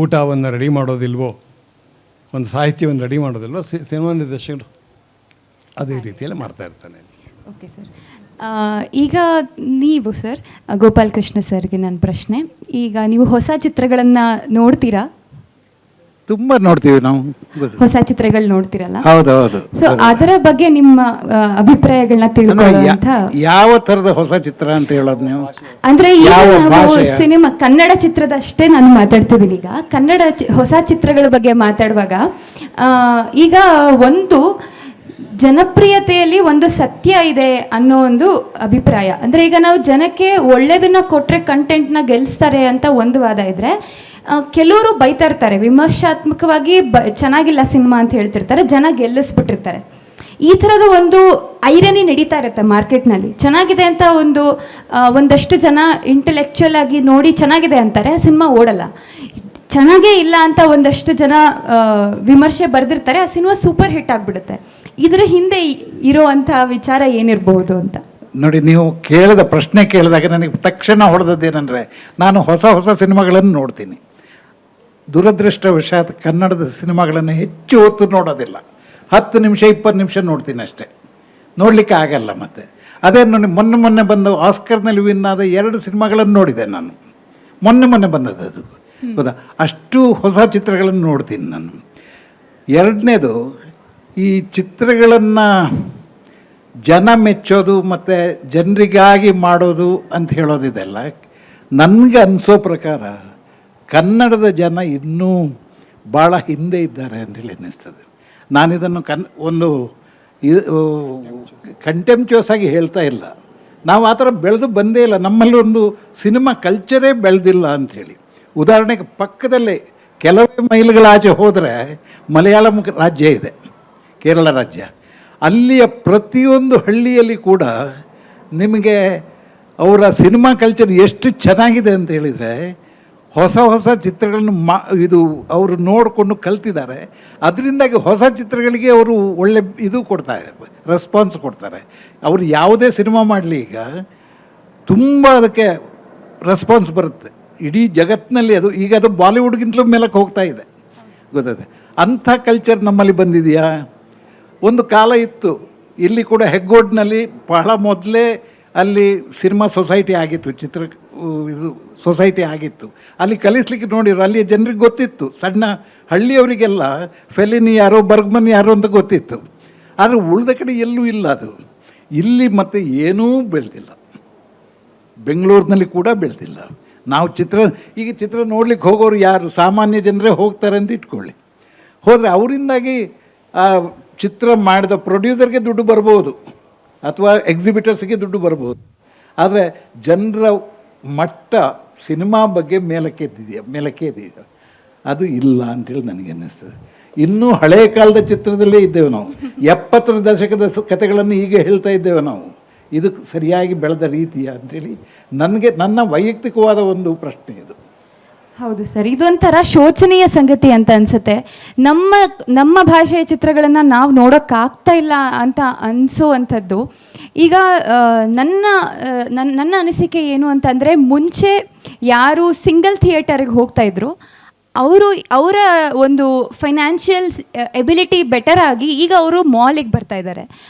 ಊಟವನ್ನು ರೆಡಿ ಮಾಡೋದಿಲ್ವೋ, ಒಂದು ಸಾಹಿತ್ಯವನ್ನು ರೆಡಿ ಮಾಡೋದಿಲ್ವೋ ಸಿನಿಮಾ ನಿರ್ದೇಶಕರು ಅದೇ ರೀತಿಯಲ್ಲಿ ಮಾಡ್ತಾ ಇರ್ತಾನೆ. Okay sir. ಈಗ ನೀವು ಸರ್, ಗೋಪಾಲ್ ಕೃಷ್ಣ ಸರ್ಗೆ ನನ್ನ ಪ್ರಶ್ನೆ, ಈಗ ನೀವು ಹೊಸ ಚಿತ್ರಗಳನ್ನು ನೋಡ್ತೀರಾ? ತುಂಬ ನೋಡ್ತೀವಿ ನಾವು, ಹೊಸ ಚಿತ್ರಗಳು ನೋಡ್ತೀರಲ್ಲ? ಹೌದೌದು. ಸೊ ಅದರ ಬಗ್ಗೆ ನಿಮ್ಮ ಅಭಿಪ್ರಾಯಗಳನ್ನ ತಿಳ್ಕೊಳ್ಳುವಂತ, ಯಾವ ಥರದ ಹೊಸ ಚಿತ್ರ ಅಂತ ಹೇಳೋದು ನೀವು? ಅಂದ್ರೆ ಈಗ ಯಾವ ನಾವು ಭಾಷೆಯ? ಸಿನಿಮಾ ಕನ್ನಡ ಚಿತ್ರದಷ್ಟೇ ನಾನು ಮಾತಾಡ್ತಿದ್ದೀನಿ. ಈಗ ಕನ್ನಡ ಹೊಸ ಚಿತ್ರಗಳ ಬಗ್ಗೆ ಮಾತಾಡುವಾಗ ಈಗ ಒಂದು ಜನಪ್ರಿಯತೆಯಲ್ಲಿ ಒಂದು ಸತ್ಯ ಇದೆ ಅನ್ನೋ ಒಂದು ಅಭಿಪ್ರಾಯ. ಅಂದರೆ ಈಗ ನಾವು ಜನಕ್ಕೆ ಒಳ್ಳೆಯದನ್ನ ಕೊಟ್ಟರೆ ಕಂಟೆಂಟ್ನ ಗೆಲ್ಲಿಸ್ತಾರೆ ಅಂತ ಒಂದು ವಾದ ಇದ್ದರೆ, ಕೆಲವರು ಬೈತಾ ಇರ್ತಾರೆ, ವಿಮರ್ಶಾತ್ಮಕವಾಗಿ ಚೆನ್ನಾಗಿಲ್ಲ ಸಿನಿಮಾ ಅಂತ ಹೇಳ್ತಿರ್ತಾರೆ, ಜನ ಗೆಲ್ಲಿಸ್ಬಿಟ್ಟಿರ್ತಾರೆ. ಈ ಥರದ ಒಂದು ಐರನಿ ನಡೀತಾ ಇರುತ್ತೆ ಮಾರ್ಕೆಟ್ನಲ್ಲಿ. ಚೆನ್ನಾಗಿದೆ ಅಂತ ಒಂದಷ್ಟು ಜನ ಇಂಟೆಲೆಕ್ಚುಯಲ್ ಆಗಿ ನೋಡಿ ಚೆನ್ನಾಗಿದೆ ಅಂತಾರೆ, ಸಿನಿಮಾ ಓಡಲ್ಲ. ಚೆನ್ನಾಗೇ ಇಲ್ಲ ಅಂತ ಒಂದಷ್ಟು ಜನ ವಿಮರ್ಶೆ ಬರೆದಿರ್ತಾರೆ, ಆ ಸಿನಿಮಾ ಸೂಪರ್ ಹಿಟ್ ಆಗಿಬಿಡುತ್ತೆ. ಇದರ ಹಿಂದೆ ಇರೋವಂಥ ವಿಚಾರ ಏನಿರಬಹುದು ಅಂತ ನೋಡಿ. ನೀವು ಪ್ರಶ್ನೆ ಕೇಳಿದಾಗ ನನಗೆ ತಕ್ಷಣ ಹೊಡೆದದ್ದೇನೆಂದರೆ, ನಾನು ಹೊಸ ಸಿನಿಮಾಗಳನ್ನು ನೋಡ್ತೀನಿ. ದುರದೃಷ್ಟವಶಾತ್ ಕನ್ನಡದ ಸಿನಿಮಾಗಳನ್ನು ಹೆಚ್ಚು ಹೊತ್ತು ನೋಡೋದಿಲ್ಲ. 10 ನಿಮಿಷ 20 ನಿಮಿಷ ನೋಡ್ತೀನಿ ಅಷ್ಟೇ, ನೋಡಲಿಕ್ಕೆ ಆಗಲ್ಲ. ಮತ್ತು ಅದೇ ನೋಡಿ, ಮೊನ್ನೆ ಬಂದ ಆಸ್ಕರ್ನಲ್ಲಿ ವಿನ್ ಆದ 2 ಸಿನಿಮಾಗಳನ್ನು ನೋಡಿದೆ ನಾನು. ಮೊನ್ನೆ ಬಂದದ್ದು ಅದು, ಹೌದಾ? ಅಷ್ಟು ಹೊಸ ಚಿತ್ರಗಳನ್ನು ನೋಡ್ತೀನಿ ನಾನು. ಎರಡನೇದು, ಈ ಚಿತ್ರಗಳನ್ನು ಜನ ಮೆಚ್ಚೋದು ಮತ್ತು ಜನರಿಗಾಗಿ ಮಾಡೋದು ಅಂತ ಹೇಳೋದಿದೆಲ್ಲ, ನನಗೆ ಅನಿಸೋ ಪ್ರಕಾರ ಕನ್ನಡದ ಜನ ಇನ್ನೂ ಭಾಳ ಹಿಂದೆ ಇದ್ದಾರೆ ಅಂತೇಳಿ ಅನ್ನಿಸ್ತದೆ. ನಾನಿದನ್ನು ಒಂದು ಕಂಟೆಂಪ್ಚುಯಸ್ ಆಗಿ ಹೇಳ್ತಾ ಇಲ್ಲ. ನಾವು ಆ ಥರ ಬೆಳೆದು ಬಂದೇ ಇಲ್ಲ. ನಮ್ಮಲ್ಲಿ ಒಂದು ಸಿನಿಮಾ ಕಲ್ಚರೇ ಬೆಳೆದಿಲ್ಲ ಅಂಥೇಳಿ. ಉದಾಹರಣೆಗೆ ಪಕ್ಕದಲ್ಲೇ ಕೆಲವೇ ಮೈಲುಗಳಾಚೆ ಹೋದರೆ ಮಲಯಾಳಂ ರಾಜ್ಯ ಇದೆ, ಕೇರಳ ರಾಜ್ಯ. ಅಲ್ಲಿಯ ಪ್ರತಿಯೊಂದು ಹಳ್ಳಿಯಲ್ಲಿ ಕೂಡ ನಿಮಗೆ ಅವರ ಸಿನಿಮಾ ಕಲ್ಚರ್ ಎಷ್ಟು ಚೆನ್ನಾಗಿದೆ ಅಂತ ಹೇಳಿದರೆ, ಹೊಸ ಚಿತ್ರಗಳನ್ನು ಅವರು ನೋಡಿಕೊಂಡು ಕಲ್ತಿದ್ದಾರೆ. ಅದರಿಂದಾಗಿ ಹೊಸ ಚಿತ್ರಗಳಿಗೆ ಅವರು ಒಳ್ಳೆ ಕೊಡ್ತಾರೆ, ರೆಸ್ಪಾನ್ಸ್ ಕೊಡ್ತಾರೆ. ಅವರು ಯಾವುದೇ ಸಿನಿಮಾ ಮಾಡಲಿ ಈಗ ತುಂಬ ಅದಕ್ಕೆ ರೆಸ್ಪಾನ್ಸ್ ಬರುತ್ತೆ ಇಡೀ ಜಗತ್ತಿನಲ್ಲಿ. ಅದು ಬಾಲಿವುಡ್ಗಿಂತಲೂ ಮೇಲಕ್ಕೆ ಹೋಗ್ತಾ ಇದೆ, ಗೊತ್ತದೆ. ಅಂಥ ಕಲ್ಚರ್ ನಮ್ಮಲ್ಲಿ ಬಂದಿದೆಯಾ? ಒಂದು ಕಾಲ ಇತ್ತು, ಇಲ್ಲಿ ಕೂಡ ಹೆಗ್ಗೋಡ್ನಲ್ಲಿ ಬಹಳ ಮೊದಲೇ ಅಲ್ಲಿ ಸಿನಿಮಾ ಸೊಸೈಟಿ ಆಗಿತ್ತು, ಸೊಸೈಟಿ ಆಗಿತ್ತು. ಅಲ್ಲಿ ಕಲಿಸ್ಲಿಕ್ಕೆ ನೋಡಿದ್ರು, ಅಲ್ಲಿಯ ಜನರಿಗೆ ಗೊತ್ತಿತ್ತು. ಸಣ್ಣ ಹಳ್ಳಿಯವರಿಗೆಲ್ಲ ಫೆಲಿನಿ ಯಾರೋ, ಬರ್ಗ್ಮನ್ ಯಾರೋ ಅಂತ ಗೊತ್ತಿತ್ತು. ಆದರೆ ಉಳಿದ ಕಡೆ ಎಲ್ಲೂ ಇಲ್ಲ ಅದು. ಇಲ್ಲಿ ಮತ್ತೆ ಏನೂ ಬೆಳೆದಿಲ್ಲ, ಬೆಂಗಳೂರಿನಲ್ಲಿ ಕೂಡ ಬೆಳೆದಿಲ್ಲ. ನಾವು ಚಿತ್ರ ನೋಡ್ಲಿಕ್ಕೆ ಹೋಗೋರು ಯಾರು? ಸಾಮಾನ್ಯ ಜನರೇ ಹೋಗ್ತಾರೆ ಅಂತ ಇಟ್ಕೊಳ್ಳಿ. ಹೋದರೆ ಅವರಿಂದಾಗಿ ಆ ಚಿತ್ರ ಮಾಡಿದ ಪ್ರೊಡ್ಯೂಸರ್ಗೆ ದುಡ್ಡು ಬರ್ಬೋದು, ಅಥವಾ ಎಕ್ಸಿಬಿಟರ್ಸ್ಗೆ ದುಡ್ಡು ಬರ್ಬೋದು. ಆದರೆ ಜನರ ಮಟ್ಟ ಸಿನಿಮಾ ಬಗ್ಗೆ ಮೇಲಕ್ಕೆ ಇದೆಯಾ? ಅದು ಇಲ್ಲ ಅಂಥೇಳಿ ನನಗೆ ಅನ್ನಿಸ್ತದೆ. ಇನ್ನೂ ಹಳೆಯ ಕಾಲದ ಚಿತ್ರದಲ್ಲೇ ಇದ್ದೇವೆ ನಾವು. 70ರ ದಶಕದ ಕಥೆಗಳನ್ನು ಈಗ ಹೇಳ್ತಾ ಇದ್ದೇವೆ ನಾವು. ಇದು ಸರಿಯಾಗಿ ಬೆಳೆದ ರೀತಿಯ ಅಂಥೇಳಿ ನನ್ನ ವೈಯಕ್ತಿಕವಾದ ಒಂದು ಪ್ರಶ್ನೆ ಇದು. ಹೌದು ಸರ್, ಇದೊಂಥರ ಶೋಚನೀಯ ಸಂಗತಿ ಅಂತ ಅನಿಸುತ್ತೆ. ನಮ್ಮ ಭಾಷೆಯ ಚಿತ್ರಗಳನ್ನು ನಾವು ನೋಡೋಕ್ಕಾಗ್ತಾ ಇಲ್ಲ ಅಂತ ಅನಿಸೋವಂಥದ್ದು. ಈಗ ನನ್ನ ಅನಿಸಿಕೆ ಏನು ಅಂತಂದರೆ, ಮುಂಚೆ ಯಾರು ಸಿಂಗಲ್ ಥಿಯೇಟರ್ಗೆ ಹೋಗ್ತಾಯಿದ್ರು, ಅವರ ಒಂದು ಫೈನಾನ್ಷಿಯಲ್ ಎಬಿಲಿಟಿ ಬೆಟರ್ ಆಗಿ ಈಗ ಅವರು ಮಾಲಿಗೆ ಬರ್ತಾ ಇದ್ದಾರೆ.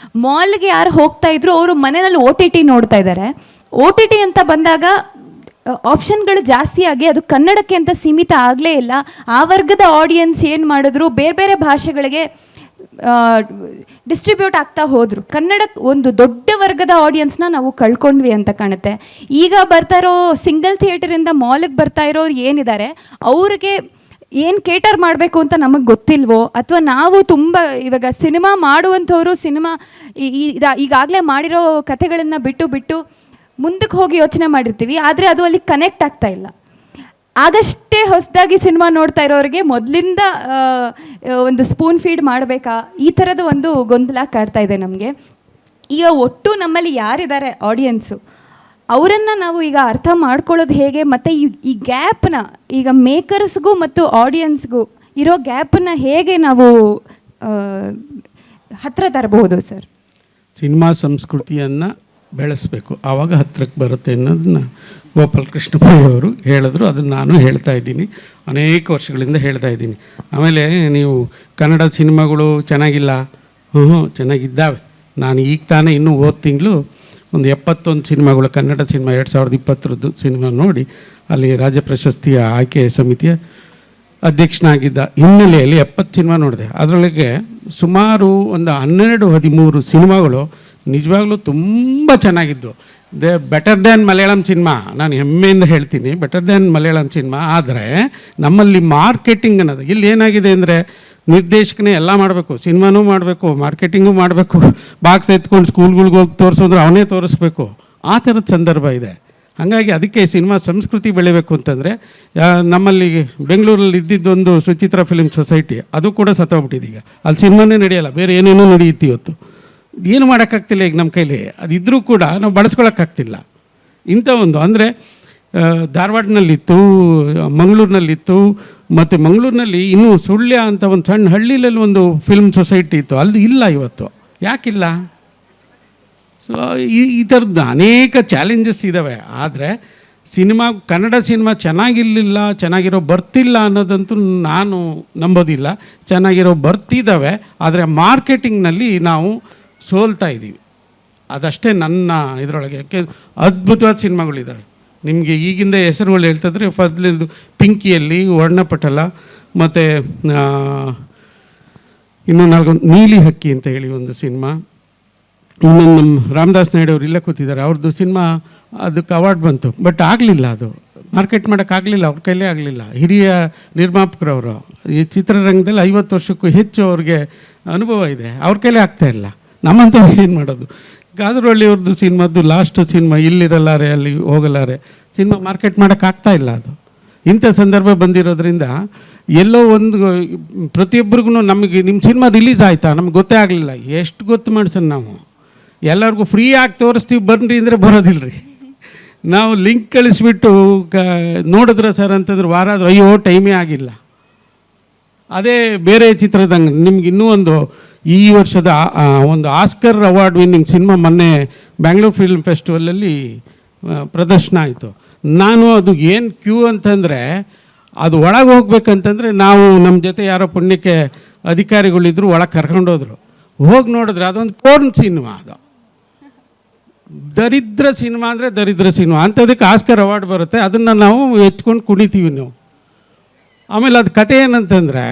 ಮಾಲ್ಗೆ ಯಾರು ಹೋಗ್ತಾಯಿದ್ರು ಅವರು ಮನೆಯಲ್ಲಿ OTT ನೋಡ್ತಾ ಇದ್ದಾರೆ. OTT ಅಂತ ಬಂದಾಗ ಆಪ್ಷನ್ಗಳು ಜಾಸ್ತಿ ಆಗಿ ಅದು ಕನ್ನಡಕ್ಕೆ ಅಂತ ಸೀಮಿತ ಆಗಲೇ ಇಲ್ಲ. ಆ ವರ್ಗದ ಆಡಿಯನ್ಸ್ ಏನು ಮಾಡಿದ್ರು, ಬೇರೆ ಬೇರೆ ಭಾಷೆಗಳಿಗೆ ಡಿಸ್ಟ್ರಿಬ್ಯೂಟ್ ಆಗ್ತಾ ಹೋದರು. ಕನ್ನಡಕ್ಕೆ ಒಂದು ದೊಡ್ಡ ವರ್ಗದ ಆಡಿಯನ್ಸ್ನ ನಾವು ಕಳ್ಕೊಂಡ್ವಿ ಅಂತ ಕಾಣುತ್ತೆ. ಈಗ ಬರ್ತಾ ಇರೋ ಸಿಂಗಲ್ ಥಿಯೇಟರಿಂದ ಮಾಲಿಗೆ ಬರ್ತಾ ಇರೋರು ಏನಿದ್ದಾರೆ, ಅವ್ರಿಗೆ ಏನು ಕೇಟರ್ ಮಾಡಬೇಕು ಅಂತ ನಮಗೆ ಗೊತ್ತಿಲ್ವೋ, ಅಥವಾ ನಾವು ತುಂಬ ಇವಾಗ ಸಿನಿಮಾ ಮಾಡುವಂಥವ್ರು ಈಗಾಗಲೇ ಮಾಡಿರೋ ಕಥೆಗಳನ್ನು ಬಿಟ್ಟು ಮುಂದಕ್ಕೆ ಹೋಗಿ ಯೋಚನೆ ಮಾಡಿರ್ತೀವಿ, ಆದರೆ ಅದು ಅಲ್ಲಿ ಕನೆಕ್ಟ್ ಆಗ್ತಾ ಇಲ್ಲ. ಆಗಷ್ಟೇ ಹೊಸದಾಗಿ ಸಿನಿಮಾ ನೋಡ್ತಾ ಇರೋರಿಗೆ ಮೊದಲಿಂದ ಒಂದು ಸ್ಪೂನ್ ಫೀಡ್ ಮಾಡಬೇಕಾ, ಈ ಥರದ ಒಂದು ಗೊಂದಲ ಕಾಡ್ತಾ ಇದೆ ನಮಗೆ. ಈಗ ಒಟ್ಟು ನಮ್ಮಲ್ಲಿ ಯಾರಿದ್ದಾರೆ ಆಡಿಯನ್ಸು, ಅವರನ್ನು ನಾವು ಈಗ ಅರ್ಥ ಮಾಡ್ಕೊಳ್ಳೋದು ಹೇಗೆ? ಮತ್ತು ಈ ಗ್ಯಾಪನ್ನ, ಈಗ ಮೇಕರ್ಸ್ಗೂ ಮತ್ತು ಆಡಿಯನ್ಸ್ಗೂ ಇರೋ ಗ್ಯಾಪನ್ನು ಹೇಗೆ ನಾವು ಹತ್ತಿರ ತರಬಹುದು ಸರ್? ಸಿನಿಮಾ ಸಂಸ್ಕೃತಿಯನ್ನು ಬೆಳೆಸಬೇಕು, ಆವಾಗ ಹತ್ತಿರಕ್ಕೆ ಬರುತ್ತೆ ಅನ್ನೋದನ್ನ ಗೋಪಾಲ್ ಕೃಷ್ಣ ಪೈ ಅವರು ಹೇಳಿದ್ರು. ಅದನ್ನು ನಾನು ಹೇಳ್ತಾ ಇದ್ದೀನಿ, ಅನೇಕ ವರ್ಷಗಳಿಂದ ಹೇಳ್ತಾ ಇದ್ದೀನಿ. ಆಮೇಲೆ ನೀವು ಕನ್ನಡ ಸಿನಿಮಾಗಳು ಚೆನ್ನಾಗಿಲ್ಲ, ಚೆನ್ನಾಗಿದ್ದಾವೆ. ನಾನು ಈಗ ತಾನೇ ಇನ್ನೂ ಹೋದ ತಿಂಗಳು ಒಂದು 71 ಸಿನಿಮಾಗಳು ಕನ್ನಡ ಸಿನಿಮಾ 2020 ಸಿನಿಮಾ ನೋಡಿ ಅಲ್ಲಿ ರಾಜ್ಯ ಪ್ರಶಸ್ತಿಯ ಆಯ್ಕೆ ಸಮಿತಿಯ ಅಧ್ಯಕ್ಷನಾಗಿದ್ದ ಹಿನ್ನೆಲೆಯಲ್ಲಿ 70 ಸಿನಿಮಾ ನೋಡಿದೆ. ಅದರೊಳಗೆ ಸುಮಾರು ಒಂದು 12-13 ಸಿನಿಮಾಗಳು ನಿಜವಾಗ್ಲೂ ತುಂಬ ಚೆನ್ನಾಗಿದ್ದು. ಬೆಟರ್ ದ್ಯಾನ್ ಮಲಯಾಳಂ ಸಿನಿಮಾ, ನಾನು ಹೆಮ್ಮೆಯಿಂದ ಹೇಳ್ತೀನಿ, ಬೆಟರ್ ದ್ಯಾನ್ ಮಲಯಾಳಂ ಸಿನಿಮಾ. ಆದರೆ ನಮ್ಮಲ್ಲಿ ಮಾರ್ಕೆಟಿಂಗ್ ಅನ್ನೋದು ಇಲ್ಲಿ ಏನಾಗಿದೆ ಅಂದರೆ, ನಿರ್ದೇಶಕನೇ ಎಲ್ಲ ಮಾಡಬೇಕು, ಸಿನಿಮಾನೂ ಮಾಡಬೇಕು, ಮಾರ್ಕೆಟಿಂಗು ಮಾಡಬೇಕು, ಬಾಕ್ಸ್ ಎತ್ಕೊಂಡು ಸ್ಕೂಲ್ಗಳಿಗೆ ಹೋಗಿ ತೋರಿಸಿದ್ರೆ ಅವನೇ ತೋರಿಸ್ಬೇಕು, ಆ ಥರದ ಸಂದರ್ಭ ಇದೆ. ಹಾಗಾಗಿ ಅದಕ್ಕೆ ಸಿನಿಮಾ ಸಂಸ್ಕೃತಿ ಬೆಳಿಬೇಕು ಅಂತಂದರೆ, ನಮ್ಮಲ್ಲಿ ಬೆಂಗಳೂರಲ್ಲಿ ಇದ್ದಿದ್ದೊಂದು ಸುಚಿತ್ರ ಫಿಲ್ಮ್ ಸೊಸೈಟಿ, ಅದು ಕೂಡ ಸತ್ತೋಗ್ಬಿಟ್ಟಿದೆ. ಈಗ ಅಲ್ಲಿ ಸಿನಿಮಾನೇ ನಡೆಯಲ್ಲ, ಬೇರೆ ಏನೇನೋ ನಡೆಯುತ್ತೆ. ಇವತ್ತು ಏನು ಮಾಡೋಕ್ಕಾಗ್ತಿಲ್ಲ ಈಗ ನಮ್ಮ ಕೈಲಿ. ಅದಿದ್ದರೂ ಕೂಡ ನಾವು ಬಳಸ್ಕೊಳಕ್ಕಾಗ್ತಿಲ್ಲ. ಇಂಥ ಒಂದು ಅಂದರೆ ಧಾರವಾಡನಲ್ಲಿತ್ತು, ಮಂಗಳೂರಿನಲ್ಲಿತ್ತು, ಮತ್ತು ಮಂಗಳೂರಿನಲ್ಲಿ ಇನ್ನೂ ಸುಳ್ಯ ಅಂತ ಒಂದು ಸಣ್ಣ ಹಳ್ಳಿಯಲ್ಲಿ ಒಂದು ಫಿಲ್ಮ್ ಸೊಸೈಟಿ ಇತ್ತು, ಅಲ್ಲಿ ಇಲ್ಲ ಇವತ್ತು. ಯಾಕಿಲ್ಲ? ಸೊ ಈ ಥರದ್ದು ಅನೇಕ ಚಾಲೆಂಜಸ್ ಇದ್ದಾವೆ. ಆದರೆ ಸಿನಿಮಾ, ಕನ್ನಡ ಸಿನಿಮಾ ಚೆನ್ನಾಗಿರಲಿಲ್ಲ, ಚೆನ್ನಾಗಿರೋ ಬರ್ತಿಲ್ಲ ಅನ್ನೋದಂತೂ ನಾನು ನಂಬೋದಿಲ್ಲ. ಚೆನ್ನಾಗಿರೋ ಬರ್ತಿದ್ದಾವೆ, ಆದರೆ ಮಾರ್ಕೆಟಿಂಗ್ನಲ್ಲಿ ನಾವು ಸೋಲ್ತಾ ಇದ್ದೀವಿ. ಅದಷ್ಟೇ ನನ್ನ ಇದರೊಳಗೆ. ಯಾಕೆ ಅದ್ಭುತವಾದ ಸಿನಿಮಾಗಳಿದ್ದಾವೆ. ನಿಮಗೆ ಈಗಿಂದ ಹೆಸರುಗಳು ಹೇಳ್ತಿದ್ರೆ, ಫಸ್ಟ್ಲಿಂದು ಪಿಂಕಿಯಲ್ಲಿ ವರ್ಣಪಟಲ, ಮತ್ತು ಇನ್ನೂ 4 ನೀಲಿ ಹಕ್ಕಿ ಅಂತ ಹೇಳಿ ಒಂದು ಸಿನಿಮಾ. ಇನ್ನೊಂದು ನಮ್ಮ ರಾಮದಾಸ್ ನಾಯ್ಡು ಅವರು ಇಲ್ಲೇ ಕೂತಿದ್ದಾರೆ, ಅವ್ರದ್ದು ಸಿನಿಮಾ ಅದಕ್ಕೆ ಅವಾರ್ಡ್ ಬಂತು, ಬಟ್ ಆಗಲಿಲ್ಲ, ಅದು ಮಾರ್ಕೆಟ್ ಮಾಡೋಕ್ಕಾಗಲಿಲ್ಲ, ಅವ್ರ ಕೈಲೇ ಆಗಲಿಲ್ಲ. ಹಿರಿಯ ನಿರ್ಮಾಪಕರವರು ಈ ಚಿತ್ರರಂಗದಲ್ಲಿ 50 ವರ್ಷಕ್ಕೂ ಹೆಚ್ಚು ಅವ್ರಿಗೆ ಅನುಭವ ಇದೆ, ಅವ್ರ ಕೈಲೇ ಆಗ್ತಾಯಿಲ್ಲ. ನಮ್ಮಂಥವ್ರು ಏನು ಮಾಡೋದು? ಗಾದರಹಳ್ಳಿ ಅವ್ರದ್ದು ಸಿನಿಮಾದ್ದು ಲಾಸ್ಟ್ ಸಿನಿಮಾ ಇಲ್ಲಿರಲಾರೆ ಅಲ್ಲಿ ಹೋಗಲಾರೆ ಸಿನಿಮಾ ಮಾರ್ಕೆಟ್ ಮಾಡೋಕ್ಕಾಗ್ತಾ ಇಲ್ಲ. ಅದು ಇಂಥ ಸಂದರ್ಭ ಬಂದಿರೋದ್ರಿಂದ ಎಲ್ಲೋ ಒಂದು ಪ್ರತಿಯೊಬ್ಬರಿಗೂ ನಮಗೆ ನಿಮ್ಮ ಸಿನಿಮಾ ರಿಲೀಸ್ ಆಯಿತಾ ನಮ್ಗೆ ಗೊತ್ತೇ ಆಗಲಿಲ್ಲ. ಎಷ್ಟು ಗೊತ್ತು ಮಾಡ್ಸೋಣ ನಾವು? ಎಲ್ಲರಿಗೂ ಫ್ರೀಯಾಗಿ ತೋರಿಸ್ತೀವಿ ಬನ್ನಿರಿ ಅಂದರೆ ಬರೋದಿಲ್ಲ ರೀ. ನಾವು ಲಿಂಕ್ ಕಳಿಸ್ಬಿಟ್ಟು ನೋಡಿದ್ರೆ ಸರ್ ಅಂತಂದ್ರೆ ವಾರ ಆದರೂ ಅಯ್ಯೋ ಟೈಮೇ ಆಗಿಲ್ಲ. ಅದೇ ಬೇರೆ ಚಿತ್ರದಂಗೆ ನಿಮ್ಗೆ ಇನ್ನೂ ಒಂದು ಈ ವರ್ಷದ ಒಂದು ಆಸ್ಕರ್ ಅವಾರ್ಡ್ ವಿನ್ನಿಂಗ್ ಸಿನಿಮಾ ಮೊನ್ನೆ ಬ್ಯಾಂಗ್ಳೂರು ಫಿಲ್ಮ್ ಫೆಸ್ಟಿವಲಲ್ಲಿ ಪ್ರದರ್ಶನ ಆಯಿತು. ನಾನು ಅದು ಏನು ಕ್ಯೂ ಅಂತಂದರೆ, ಅದು ಒಳಗೆ ಹೋಗ್ಬೇಕಂತಂದರೆ ನಾವು ನಮ್ಮ ಜೊತೆ ಯಾರೋ ಪುಣ್ಯಕ್ಕೆ ಅಧಿಕಾರಿಗಳಿದ್ರು, ಒಳಗೆ ಕರ್ಕೊಂಡೋದ್ರು. ಹೋಗಿ ನೋಡಿದ್ರೆ ಅದೊಂದು ಪೋರ್ನ್ ಸಿನಿಮಾ, ಅದು ದರಿದ್ರ ಸಿನಿಮಾ ಅಂದರೆ ದರಿದ್ರ ಸಿನಿಮಾ. ಅಂಥದಕ್ಕೆ ಆಸ್ಕರ್ ಅವಾರ್ಡ್ ಬರುತ್ತೆ, ಅದನ್ನು ನಾವು ಎತ್ಕೊಂಡು ಕುಣಿತೀವಿ ನಾವು. ಆಮೇಲೆ ಅದು ಕತೆ ಏನಂತಂದರೆ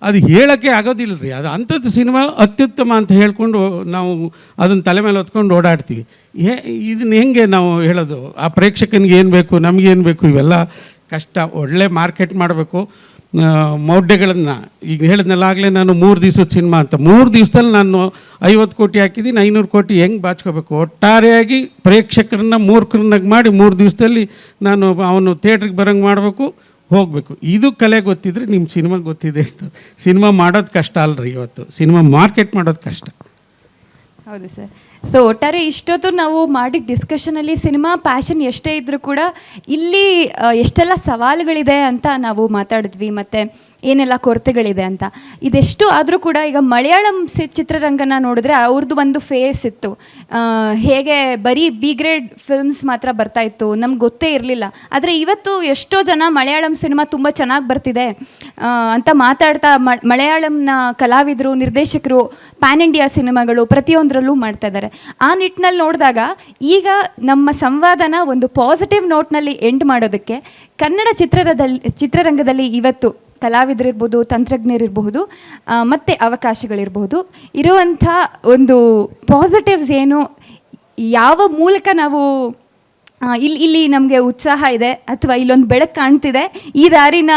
ಅದು ಹೇಳೋಕ್ಕೆ ಆಗೋದಿಲ್ಲ ರೀ. ಅದು ಅಂಥದ್ದು ಸಿನಿಮಾ ಅತ್ಯುತ್ತಮ ಅಂತ ಹೇಳ್ಕೊಂಡು ನಾವು ಅದನ್ನು ತಲೆ ಮೇಲೆ ಹೊತ್ಕೊಂಡು ಓಡಾಡ್ತೀವಿ. ಇದನ್ನ ಹೆಂಗೆ ನಾವು ಹೇಳೋದು? ಆ ಪ್ರೇಕ್ಷಕನಿಗೆ ಏನು ಬೇಕು, ನಮಗೇನು ಬೇಕು, ಇವೆಲ್ಲ ಕಷ್ಟ. ಒಳ್ಳೆ ಮಾರ್ಕೆಟ್ ಮಾಡಬೇಕು, ಮೌಢ್ಯಗಳನ್ನು. ಈಗ ಹೇಳಿದ್ನಲ್ಲ ಆಗಲೇ ನಾನು 3 ದಿವಸದ ಸಿನಿಮಾ ಅಂತ, 3 ದಿವಸದಲ್ಲಿ ನಾನು 50 ಕೋಟಿ ಹಾಕಿದ್ದೀನಿ, 500 ಕೋಟಿ ಹೆಂಗೆ ಬಾಚ್ಕೋಬೇಕು? ಒಟ್ಟಾರೆಯಾಗಿ ಪ್ರೇಕ್ಷಕರನ್ನ ಮೂರ್ಖರನ್ನಾಗಿ ಮಾಡಿ 3 ದಿವಸದಲ್ಲಿ ನಾನು ಅವನು ಥಿಯೇಟ್ರಿಗೆ ಬರೋಂಗೆ ಮಾಡಬೇಕು, ಹೋಗಬೇಕು. ಇದು ಕಲೆ ಗೊತ್ತಿದ್ರೆ ನಿಮ್ಮ ಸಿನಿಮಾ ಗೊತ್ತಿದೆ ಅಂತ. ಸಿನಿಮಾ ಮಾಡೋದು ಕಷ್ಟ ಅಲ್ರಿ, ಇವತ್ತು ಸಿನಿಮಾ ಮಾರ್ಕೆಟ್ ಮಾಡೋದು ಕಷ್ಟ. ಹೌದು ಸರ್. ಸೊ ಒಟ್ಟಾರೆ ಇಷ್ಟೊತ್ತು ನಾವು ಮಾಡಿದ ಡಿಸ್ಕಷನಲ್ಲಿ ಸಿನಿಮಾ ಪ್ಯಾಷನ್ ಎಷ್ಟೇ ಇದ್ದರೂ ಕೂಡ ಇಲ್ಲಿ ಎಷ್ಟೆಲ್ಲ ಸವಾಲುಗಳಿದೆ ಅಂತ ನಾವು ಮಾತಾಡಿದ್ವಿ, ಮತ್ತು ಏನೆಲ್ಲ ಕೊರತೆಗಳಿದೆ ಅಂತ. ಇದೆಷ್ಟು ಆದರೂ ಕೂಡ ಈಗ ಮಲಯಾಳಂ ಚಿತ್ರರಂಗನ ನೋಡಿದ್ರೆ ಅವ್ರದ್ದು ಒಂದು ಫೇಸ್ ಇತ್ತು, ಹೇಗೆ ಬರೀ ಬಿ ಗ್ರೇಡ್ ಫಿಲ್ಮ್ಸ್ ಮಾತ್ರ ಬರ್ತಾಯಿತ್ತು, ನಮ್ಗೆ ಗೊತ್ತೇ ಇರಲಿಲ್ಲ. ಆದರೆ ಇವತ್ತು ಎಷ್ಟೋ ಜನ ಮಲಯಾಳಂ ಸಿನಿಮಾ ತುಂಬ ಚೆನ್ನಾಗಿ ಬರ್ತಿದೆ ಅಂತ ಮಾತಾಡ್ತಾ ಮಲಯಾಳಂನ ಕಲಾವಿದರು, ನಿರ್ದೇಶಕರು ಪ್ಯಾನ್ ಇಂಡಿಯಾ ಸಿನಿಮಾಗಳು ಪ್ರತಿಯೊಂದರಲ್ಲೂ ಮಾಡ್ತಾ ಇದ್ದಾರೆ. ಆ ನಿಟ್ಟಿನಲ್ಲಿ ನೋಡಿದಾಗ ಈಗ ನಮ್ಮ ಸಂವಾದನ ಒಂದು ಪಾಸಿಟಿವ್ ನೋಟ್ನಲ್ಲಿ ಎಂಡ್ ಮಾಡೋದಕ್ಕೆ ಕನ್ನಡ ಚಿತ್ರರಂಗದಲ್ಲಿ ಇವತ್ತು ಕಲಾವಿದರಿರ್ಬೋದು, ತಂತ್ರಜ್ಞರಿರಬಹುದು, ಮತ್ತು ಅವಕಾಶಗಳಿರಬಹುದು, ಇರುವಂಥ ಒಂದು ಪಾಸಿಟಿವ್ಸ್ ಏನು, ಯಾವ ಮೂಲಕ ನಾವು ಇಲ್ಲಿ ನಮಗೆ ಉತ್ಸಾಹ ಇದೆ ಅಥವಾ ಇಲ್ಲೊಂದು ಬೆಳಕು ಕಾಣ್ತಿದೆ, ಈ ದಾರಿನ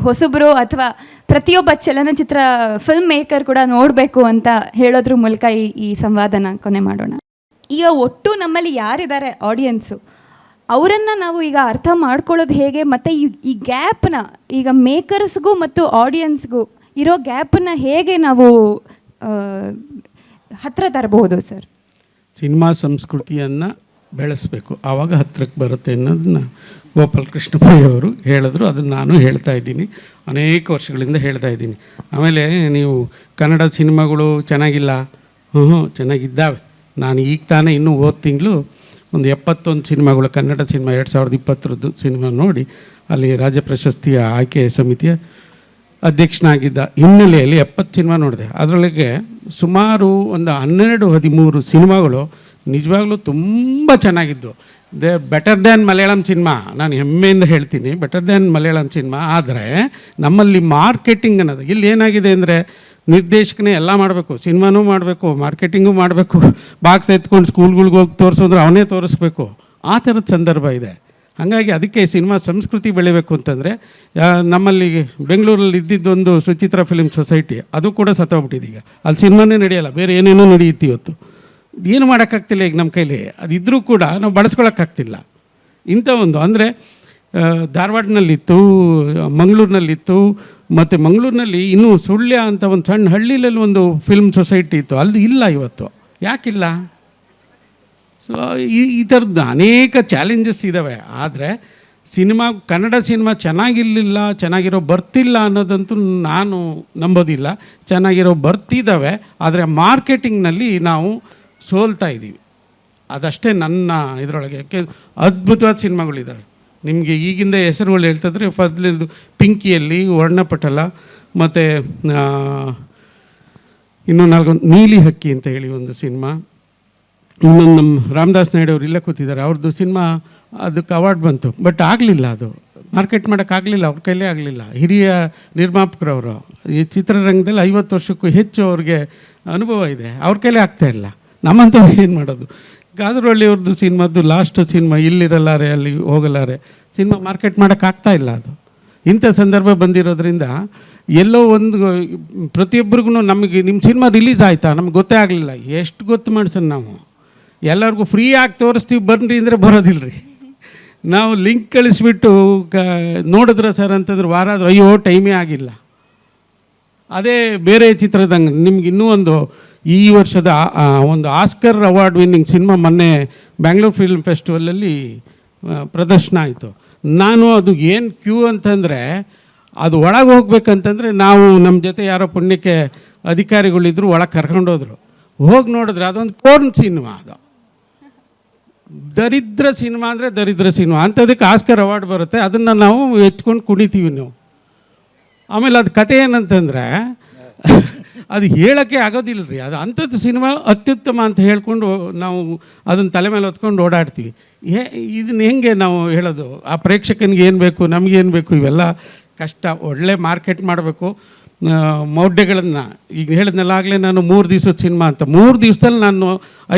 ಹೊಸಬರು ಅಥವಾ ಪ್ರತಿಯೊಬ್ಬ ಚಲನಚಿತ್ರ ಫಿಲ್ಮ್ ಮೇಕರ್ ಕೂಡ ನೋಡಬೇಕು ಅಂತ ಹೇಳೋದ್ರ ಮೂಲಕ ಈ ಸಂವಾದನ ಕೊನೆ ಮಾಡೋಣ. ಈಗ ಒಟ್ಟು ನಮ್ಮಲ್ಲಿ ಯಾರಿದ್ದಾರೆ ಆಡಿಯನ್ಸು, ಅವರನ್ನು ನಾವು ಈಗ ಅರ್ಥ ಮಾಡ್ಕೊಳ್ಳೋದು ಹೇಗೆ, ಮತ್ತು ಈ ಗ್ಯಾಪನ್ನ ಈಗ ಮೇಕರ್ಸ್ಗೂ ಮತ್ತು ಆಡಿಯನ್ಸ್ಗೂ ಇರೋ ಗ್ಯಾಪನ್ನು ಹೇಗೆ ನಾವು ಹತ್ತಿರ ತರಬಹುದು ಸರ್? ಸಿನಿಮಾ ಸಂಸ್ಕೃತಿಯನ್ನು ಬೆಳೆಸಬೇಕು, ಆವಾಗ ಹತ್ತಿರಕ್ಕೆ ಬರುತ್ತೆ ಅನ್ನೋದನ್ನ ಗೋಪಾಲ್ ಕೃಷ್ಣ ಪೈ ಅವರು ಹೇಳಿದ್ರು. ಅದನ್ನು ನಾನು ಹೇಳ್ತಾ ಇದ್ದೀನಿ, ಅನೇಕ ವರ್ಷಗಳಿಂದ ಹೇಳ್ತಾ ಇದ್ದೀನಿ. ಆಮೇಲೆ ನೀವು ಕನ್ನಡ ಸಿನಿಮಾಗಳು ಚೆನ್ನಾಗಿಲ್ಲ, ಚೆನ್ನಾಗಿದ್ದಾವೆ, ನಾನು ಈಗ ತಾನೇ ಇನ್ನೂ ಹೋದ ತಿಂಗಳು ಒಂದು 71 ಸಿನಿಮಾಗಳು ಕನ್ನಡ ಸಿನಿಮಾ 2020ರದ್ದು ಸಿನಿಮಾ ನೋಡಿ ಅಲ್ಲಿ ರಾಜ್ಯ ಪ್ರಶಸ್ತಿಯ ಆಯ್ಕೆ ಸಮಿತಿಯ ಅಧ್ಯಕ್ಷನಾಗಿದ್ದ ಹಿನ್ನೆಲೆಯಲ್ಲಿ 70 ಸಿನಿಮಾ ನೋಡಿದೆ. ಅದರೊಳಗೆ ಸುಮಾರು ಒಂದು 12-13 ಸಿನಿಮಾಗಳು ನಿಜವಾಗ್ಲೂ ತುಂಬ ಚೆನ್ನಾಗಿದ್ದು. ಬೆಟರ್ ದ್ಯಾನ್ ಮಲಯಾಳಂ ಸಿನಿಮಾ, ನಾನು ಹೆಮ್ಮೆಯಿಂದ ಹೇಳ್ತೀನಿ, ಬೆಟರ್ ದ್ಯಾನ್ ಮಲಯಾಳಂ ಸಿನಿಮಾ. ಆದರೆ ನಮ್ಮಲ್ಲಿ ಮಾರ್ಕೆಟಿಂಗ್ ಅನ್ನೋದು ಇಲ್ಲಿ ಏನಾಗಿದೆ ಅಂದರೆ, ನಿರ್ದೇಶಕನೇ ಎಲ್ಲ ಮಾಡಬೇಕು, ಸಿನಿಮಾನೂ ಮಾಡಬೇಕು, ಮಾರ್ಕೆಟಿಂಗು ಮಾಡಬೇಕು, ಬಾಕ್ಸ್ ಎತ್ಕೊಂಡು ಸ್ಕೂಲ್ಗಳ್ಗೆ ಹೋಗಿ ತೋರಿಸಿದ್ರೆ ಅವನೇ ತೋರಿಸ್ಬೇಕು, ಆ ಥರದ ಸಂದರ್ಭ ಇದೆ. ಹಾಗಾಗಿ ಅದಕ್ಕೆ ಸಿನಿಮಾ ಸಂಸ್ಕೃತಿ ಬೆಳಿಬೇಕು ಅಂತಂದರೆ ನಮ್ಮಲ್ಲಿ ಬೆಂಗಳೂರಲ್ಲಿ ಇದ್ದಿದ್ದೊಂದು ಸುಚಿತ್ರ ಫಿಲ್ಮ್ ಸೊಸೈಟಿ, ಅದು ಕೂಡ ಸತ್ತೋಗ್ಬಿಟ್ಟಿದೆ. ಈಗ ಅಲ್ಲಿ ಸಿನಿಮಾನೇ ನಡೆಯಲ್ಲ, ಬೇರೆ ಏನೇನೋ ನಡೆಯುತ್ತೆ ಇವತ್ತು. ಏನು ಮಾಡೋಕ್ಕಾಗ್ತಿಲ್ಲ ಈಗ ನಮ್ಮ ಕೈಲಿ. ಅದಿದ್ದರೂ ಕೂಡ ನಾವು ಬಳಸ್ಕೊಳ್ಳೋಕ್ಕಾಗ್ತಿಲ್ಲ. ಇಂಥ ಒಂದು ಅಂದರೆ ಧಾರವಾಡನಲ್ಲಿತ್ತು, ಮಂಗಳೂರಿನಲ್ಲಿತ್ತು, ಮತ್ತು ಮಂಗಳೂರಿನಲ್ಲಿ ಇನ್ನೂ ಸುಳ್ಯ ಅಂತ ಒಂದು ಸಣ್ಣ ಹಳ್ಳಿಯಲ್ಲಿ ಒಂದು ಫಿಲ್ಮ್ ಸೊಸೈಟಿ ಇತ್ತು, ಅಲ್ಲಿ ಇಲ್ಲ ಇವತ್ತು. ಯಾಕಿಲ್ಲ? ಸೊ ಈ ಥರದ್ದು ಅನೇಕ ಚಾಲೆಂಜಸ್ ಇದ್ದಾವೆ. ಆದರೆ ಸಿನಿಮಾ, ಕನ್ನಡ ಸಿನಿಮಾ ಚೆನ್ನಾಗಿರಲಿಲ್ಲ, ಚೆನ್ನಾಗಿರೋ ಬರ್ತಿಲ್ಲ ಅನ್ನೋದಂತೂ ನಾನು ನಂಬೋದಿಲ್ಲ. ಚೆನ್ನಾಗಿರೋ ಬರ್ತಿದ್ದಾವೆ, ಆದರೆ ಮಾರ್ಕೆಟಿಂಗ್ನಲ್ಲಿ ನಾವು ಸೋಲ್ತಾ ಇದ್ದೀವಿ. ಅದಷ್ಟೇ ನನ್ನ ಇದರೊಳಗೆ. ಯಾಕೆ ಅದ್ಭುತವಾದ ಸಿನಿಮಾಗಳಿದ್ದಾವೆ. ನಿಮಗೆ ಈಗಿಂದ ಹೆಸರುಗಳು ಹೇಳ್ತಿದ್ರೆ ಫಸ್ಟ್ಲಿಂದು ಪಿಂಕಿಯಲ್ಲಿ ವರ್ಣಪಟಲ, ಮತ್ತು ಇನ್ನೂ 4 ನೀಲಿ ಹಕ್ಕಿ ಅಂತ ಹೇಳಿ ಒಂದು ಸಿನಿಮಾ. ಇನ್ನೊಂದು ನಮ್ಮ ರಾಮದಾಸ್ ನಾಯ್ಡು ಅವರು ಇಲ್ಲೇ ಕೂತಿದ್ದಾರೆ, ಅವ್ರದ್ದು ಸಿನಿಮಾ ಅದಕ್ಕೆ ಅವಾರ್ಡ್ ಬಂತು, ಬಟ್ ಆಗಲಿಲ್ಲ, ಅದು ಮಾರ್ಕೆಟ್ ಮಾಡೋಕ್ಕಾಗಲಿಲ್ಲ, ಅವ್ರ ಕೈಲೇ ಆಗಲಿಲ್ಲ. ಹಿರಿಯ ನಿರ್ಮಾಪಕರವರು ಈ ಚಿತ್ರರಂಗದಲ್ಲಿ 50 ವರ್ಷಕ್ಕೂ ಹೆಚ್ಚು ಅವ್ರಿಗೆ ಅನುಭವ ಇದೆ, ಅವ್ರ ಕೈಲೇ ಆಗ್ತಾಯಿಲ್ಲ. ನಮ್ಮಂಥವ್ರು ಏನು ಮಾಡೋದು? ಗಾದರಹಳ್ಳಿ ಅವ್ರದ್ದು ಸಿನಿಮಾದ್ದು ಲಾಸ್ಟ್ ಸಿನಿಮಾ ಇಲ್ಲಿರಲಾರೆ ಅಲ್ಲಿ ಹೋಗಲಾರೆ ಸಿನಿಮಾ ಮಾರ್ಕೆಟ್ ಮಾಡೋಕ್ಕಾಗ್ತಾ ಇಲ್ಲ. ಅದು ಇಂಥ ಸಂದರ್ಭ ಬಂದಿರೋದ್ರಿಂದ ಎಲ್ಲೋ ಒಂದು ಪ್ರತಿಯೊಬ್ಬರಿಗೂ ನಮಗೆ ನಿಮ್ಮ ಸಿನಿಮಾ ರಿಲೀಸ್ ಆಯಿತಾ ನಮ್ಗೆ ಗೊತ್ತೇ ಆಗಲಿಲ್ಲ. ಎಷ್ಟು ಗೊತ್ತು ಮಾಡ್ಸೋಣ ನಾವು? ಎಲ್ಲರಿಗೂ ಫ್ರೀಯಾಗಿ ತೋರಿಸ್ತೀವಿ ಬರ್ರಿ ಅಂದರೆ ಬರೋದಿಲ್ಲ ರೀ. ನಾವು ಲಿಂಕ್ ಕಳಿಸ್ಬಿಟ್ಟು ನೋಡಿದ್ರೆ ಸರ್ ಅಂತಂದ್ರೆ ವಾರ ಆದರೂ ಅಯ್ಯೋ ಟೈಮೇ ಆಗಿಲ್ಲ. ಅದೇ ಬೇರೆ ಚಿತ್ರದಂಗೆ ನಿಮ್ಗೆ ಇನ್ನೂ ಒಂದು ಈ ವರ್ಷದ ಒಂದು ಆಸ್ಕರ್ ಅವಾರ್ಡ್ ವಿನ್ನಿಂಗ್ ಸಿನಿಮಾ ಮೊನ್ನೆ ಬ್ಯಾಂಗ್ಳೂರು ಫಿಲ್ಮ್ ಫೆಸ್ಟಿವಲಲ್ಲಿ ಪ್ರದರ್ಶನ ಆಯಿತು. ನಾನು ಅದು ಏನು ಕ್ಯೂ ಅಂತಂದರೆ, ಅದು ಒಳಗೆ ಹೋಗ್ಬೇಕಂತಂದರೆ ನಾವು ನಮ್ಮ ಜೊತೆ ಯಾರೋ ಪುಣ್ಯಕ್ಕೆ ಅಧಿಕಾರಿಗಳಿದ್ರು, ಒಳಗೆ ಕರ್ಕೊಂಡೋದ್ರು. ಹೋಗಿ ನೋಡಿದ್ರೆ ಅದೊಂದು ಪೋರ್ನ್ ಸಿನಿಮಾ, ಅದು ದರಿದ್ರ ಸಿನಿಮಾ ಅಂದರೆ ದರಿದ್ರ ಸಿನಿಮಾ. ಅಂಥದಕ್ಕೆ ಆಸ್ಕರ್ ಅವಾರ್ಡ್ ಬರುತ್ತೆ, ಅದನ್ನು ನಾವು ಎತ್ಕೊಂಡು ಕುಣಿತೀವಿ ನಾವು. ಆಮೇಲೆ ಅದು ಕತೆ ಏನಂತಂದರೆ ಅದು ಹೇಳೋಕ್ಕೆ ಆಗೋದಿಲ್ಲ ರೀ. ಅದು ಅಂಥದ್ದು ಸಿನಿಮಾ ಅತ್ಯುತ್ತಮ ಅಂತ ಹೇಳ್ಕೊಂಡು ನಾವು ಅದನ್ನು ತಲೆ ಮೇಲೆ ಹೊತ್ಕೊಂಡು ಓಡಾಡ್ತೀವಿ. ಇದನ್ನ ಹೆಂಗೆ ನಾವು ಹೇಳೋದು? ಆ ಪ್ರೇಕ್ಷಕನಿಗೆ ಏನು ಬೇಕು, ನಮಗೇನು ಬೇಕು, ಇವೆಲ್ಲ ಕಷ್ಟ. ಒಳ್ಳೆ ಮಾರ್ಕೆಟ್ ಮಾಡಬೇಕು, ಮೌಢ್ಯಗಳನ್ನು. ಈಗ ಹೇಳಿದ್ನಲ್ಲ ಆಗಲೇ ನಾನು 3 ದಿವಸದ ಸಿನಿಮಾ ಅಂತ, 3 ದಿವಸದಲ್ಲಿ ನಾನು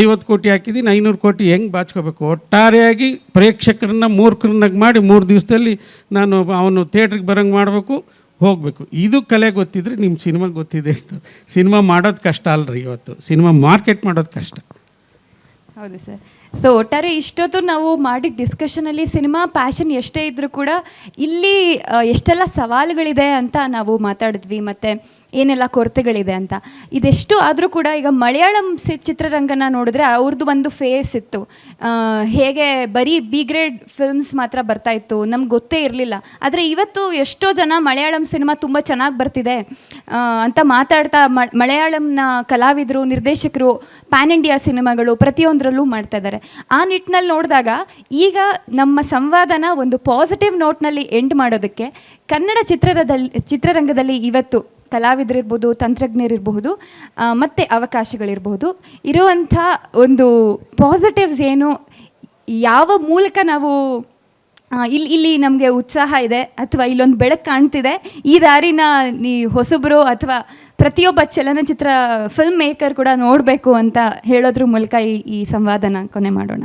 50 ಕೋಟಿ ಹಾಕಿದ್ದೀನಿ, 500 ಕೋಟಿ ಹೆಂಗೆ ಬಾಚ್ಕೋಬೇಕು? ಒಟ್ಟಾರೆಯಾಗಿ ಪ್ರೇಕ್ಷಕರನ್ನ ಮೂರ್ಖರನ್ನಾಗಿ ಮಾಡಿ 3 ದಿವಸದಲ್ಲಿ ನಾನು ಅವನು ಥಿಯೇಟ್ರಿಗೆ ಬರೋಂಗೆ ಮಾಡಬೇಕು, ಹೋಗಬೇಕು. ಇದು ಕಲೆ ಗೊತ್ತಿದ್ರೆ ನಿಮ್ಮ ಸಿನಿಮಾ ಗೊತ್ತಿದೆ. ಸಿನಿಮಾ ಮಾಡೋದು ಕಷ್ಟ ಅಲ್ರಿ, ಇವತ್ತು ಸಿನಿಮಾ ಮಾರ್ಕೆಟ್ ಮಾಡೋದು ಕಷ್ಟ. ಹೌದು ಸರ್. ಸೊ ಒಟ್ಟಾರೆ ಇಷ್ಟೊತ್ತು ನಾವು ಮಾಡಿದ ಡಿಸ್ಕಷನಲ್ಲಿ ಸಿನಿಮಾ ಪ್ಯಾಷನ್ ಎಷ್ಟೇ ಇದ್ದರೂ ಕೂಡ ಇಲ್ಲಿ ಎಷ್ಟೆಲ್ಲ ಸವಾಲುಗಳಿದೆ ಅಂತ ನಾವು ಮಾತಾಡಿದ್ವಿ, ಮತ್ತು ಏನೆಲ್ಲ ಕೊರತೆಗಳಿದೆ ಅಂತ. ಇದೆಷ್ಟು ಆದರೂ ಕೂಡ ಈಗ ಮಲಯಾಳಂ ಚಿತ್ರರಂಗನ ನೋಡಿದ್ರೆ ಅವ್ರದ್ದು ಒಂದು ಫೇಸ್ ಇತ್ತು, ಹೇಗೆ ಬರೀ ಬಿ ಗ್ರೇಡ್ ಫಿಲ್ಮ್ಸ್ ಮಾತ್ರ ಬರ್ತಾಯಿತ್ತು, ನಮ್ಗೆ ಗೊತ್ತೇ ಇರಲಿಲ್ಲ. ಆದರೆ ಇವತ್ತು ಎಷ್ಟೋ ಜನ ಮಲಯಾಳಂ ಸಿನಿಮಾ ತುಂಬ ಚೆನ್ನಾಗಿ ಬರ್ತಿದೆ ಅಂತ ಮಾತಾಡ್ತಾ ಮಲಯಾಳಂನ ಕಲಾವಿದರು, ನಿರ್ದೇಶಕರು ಪ್ಯಾನ್ ಇಂಡಿಯಾ ಸಿನಿಮಾಗಳು ಪ್ರತಿಯೊಂದರಲ್ಲೂ ಮಾಡ್ತಾ ಇದ್ದಾರೆ. ಆ ನಿಟ್ಟಿನಲ್ಲಿ ನೋಡಿದಾಗ ಈಗ ನಮ್ಮ ಸಂವಾದನ ಒಂದು ಪಾಸಿಟಿವ್ ನೋಟ್ನಲ್ಲಿ ಎಂಡ್ ಮಾಡೋದಕ್ಕೆ ಕನ್ನಡ ಚಿತ್ರರಂಗದಲ್ಲಿ ಇವತ್ತು ಕಲಾವಿದರಿರ್ಬೋದು, ತಂತ್ರಜ್ಞರಿರಬಹುದು, ಮತ್ತು ಅವಕಾಶಗಳಿರ್ಬೋದು, ಇರುವಂಥ ಒಂದು ಪಾಸಿಟಿವ್ಸ್ ಏನು, ಯಾವ ಮೂಲಕ ನಾವು ಇಲ್ಲಿ ನಮಗೆ ಉತ್ಸಾಹ ಇದೆ ಅಥವಾ ಇಲ್ಲೊಂದು ಬೆಳಕು ಕಾಣ್ತಿದೆ, ಈ ದಾರಿನ ಹೊಸಬರು ಅಥವಾ ಪ್ರತಿಯೊಬ್ಬ ಚಲನಚಿತ್ರ ಫಿಲ್ಮ್ ಮೇಕರ್ ಕೂಡ ನೋಡಬೇಕು ಅಂತ ಹೇಳೋದ್ರ ಮೂಲಕ ಈ ಸಂವಾದನ ಕೊನೆ ಮಾಡೋಣ.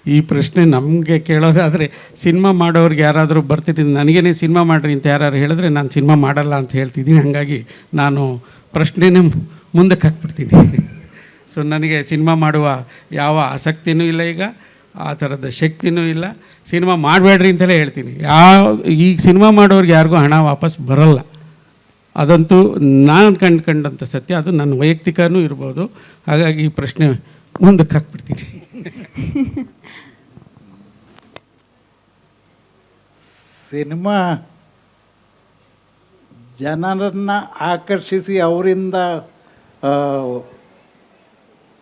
ಈ ಪ್ರಶ್ನೆ ನಮಗೆ ಕೇಳೋದಾದರೆ, ಸಿನಿಮಾ ಮಾಡೋರಿಗೆ ಯಾರಾದರೂ ಬರ್ತಿದ್ದೀನಿ ನನಗೇನೆ ಸಿನಿಮಾ ಮಾಡಿರಿ ಅಂತ ಯಾರು ಹೇಳಿದ್ರೆ ನಾನು ಸಿನಿಮಾ ಮಾಡಲ್ಲ ಅಂತ ಹೇಳ್ತಿದ್ದೀನಿ. ಹಾಗಾಗಿ ನಾನು ಪ್ರಶ್ನೆನೇ ಮುಂದಕ್ಕೆ ಹಾಕ್ಬಿಡ್ತೀನಿ. ಸೊ ನನಗೆ ಸಿನಿಮಾ ಮಾಡುವ ಯಾವ ಆಸಕ್ತಿನೂ ಇಲ್ಲ, ಈಗ ಆ ಥರದ ಶಕ್ತಿನೂ ಇಲ್ಲ. ಸಿನಿಮಾ ಮಾಡಬೇಡ್ರಿ ಅಂತಲೇ ಹೇಳ್ತೀನಿ. ಈಗ ಸಿನಿಮಾ ಮಾಡೋರಿಗೆ ಯಾರಿಗೂ ಹಣ ವಾಪಸ್ ಬರೋಲ್ಲ, ಅದಂತೂ ನಾನು ಕಂಡಂಥ ಸತ್ಯ. ಅದು ನನ್ನ ವೈಯಕ್ತಿಕನೂ ಇರ್ಬೋದು. ಹಾಗಾಗಿ ಈ ಪ್ರಶ್ನೆ ಮುಂದಕ್ಕೆ ಹಾಕ್ಬಿಡ್ತೀನಿ. ಸಿನಿಮಾ ಜನರನ್ನು ಆಕರ್ಷಿಸಿ ಅವರಿಂದ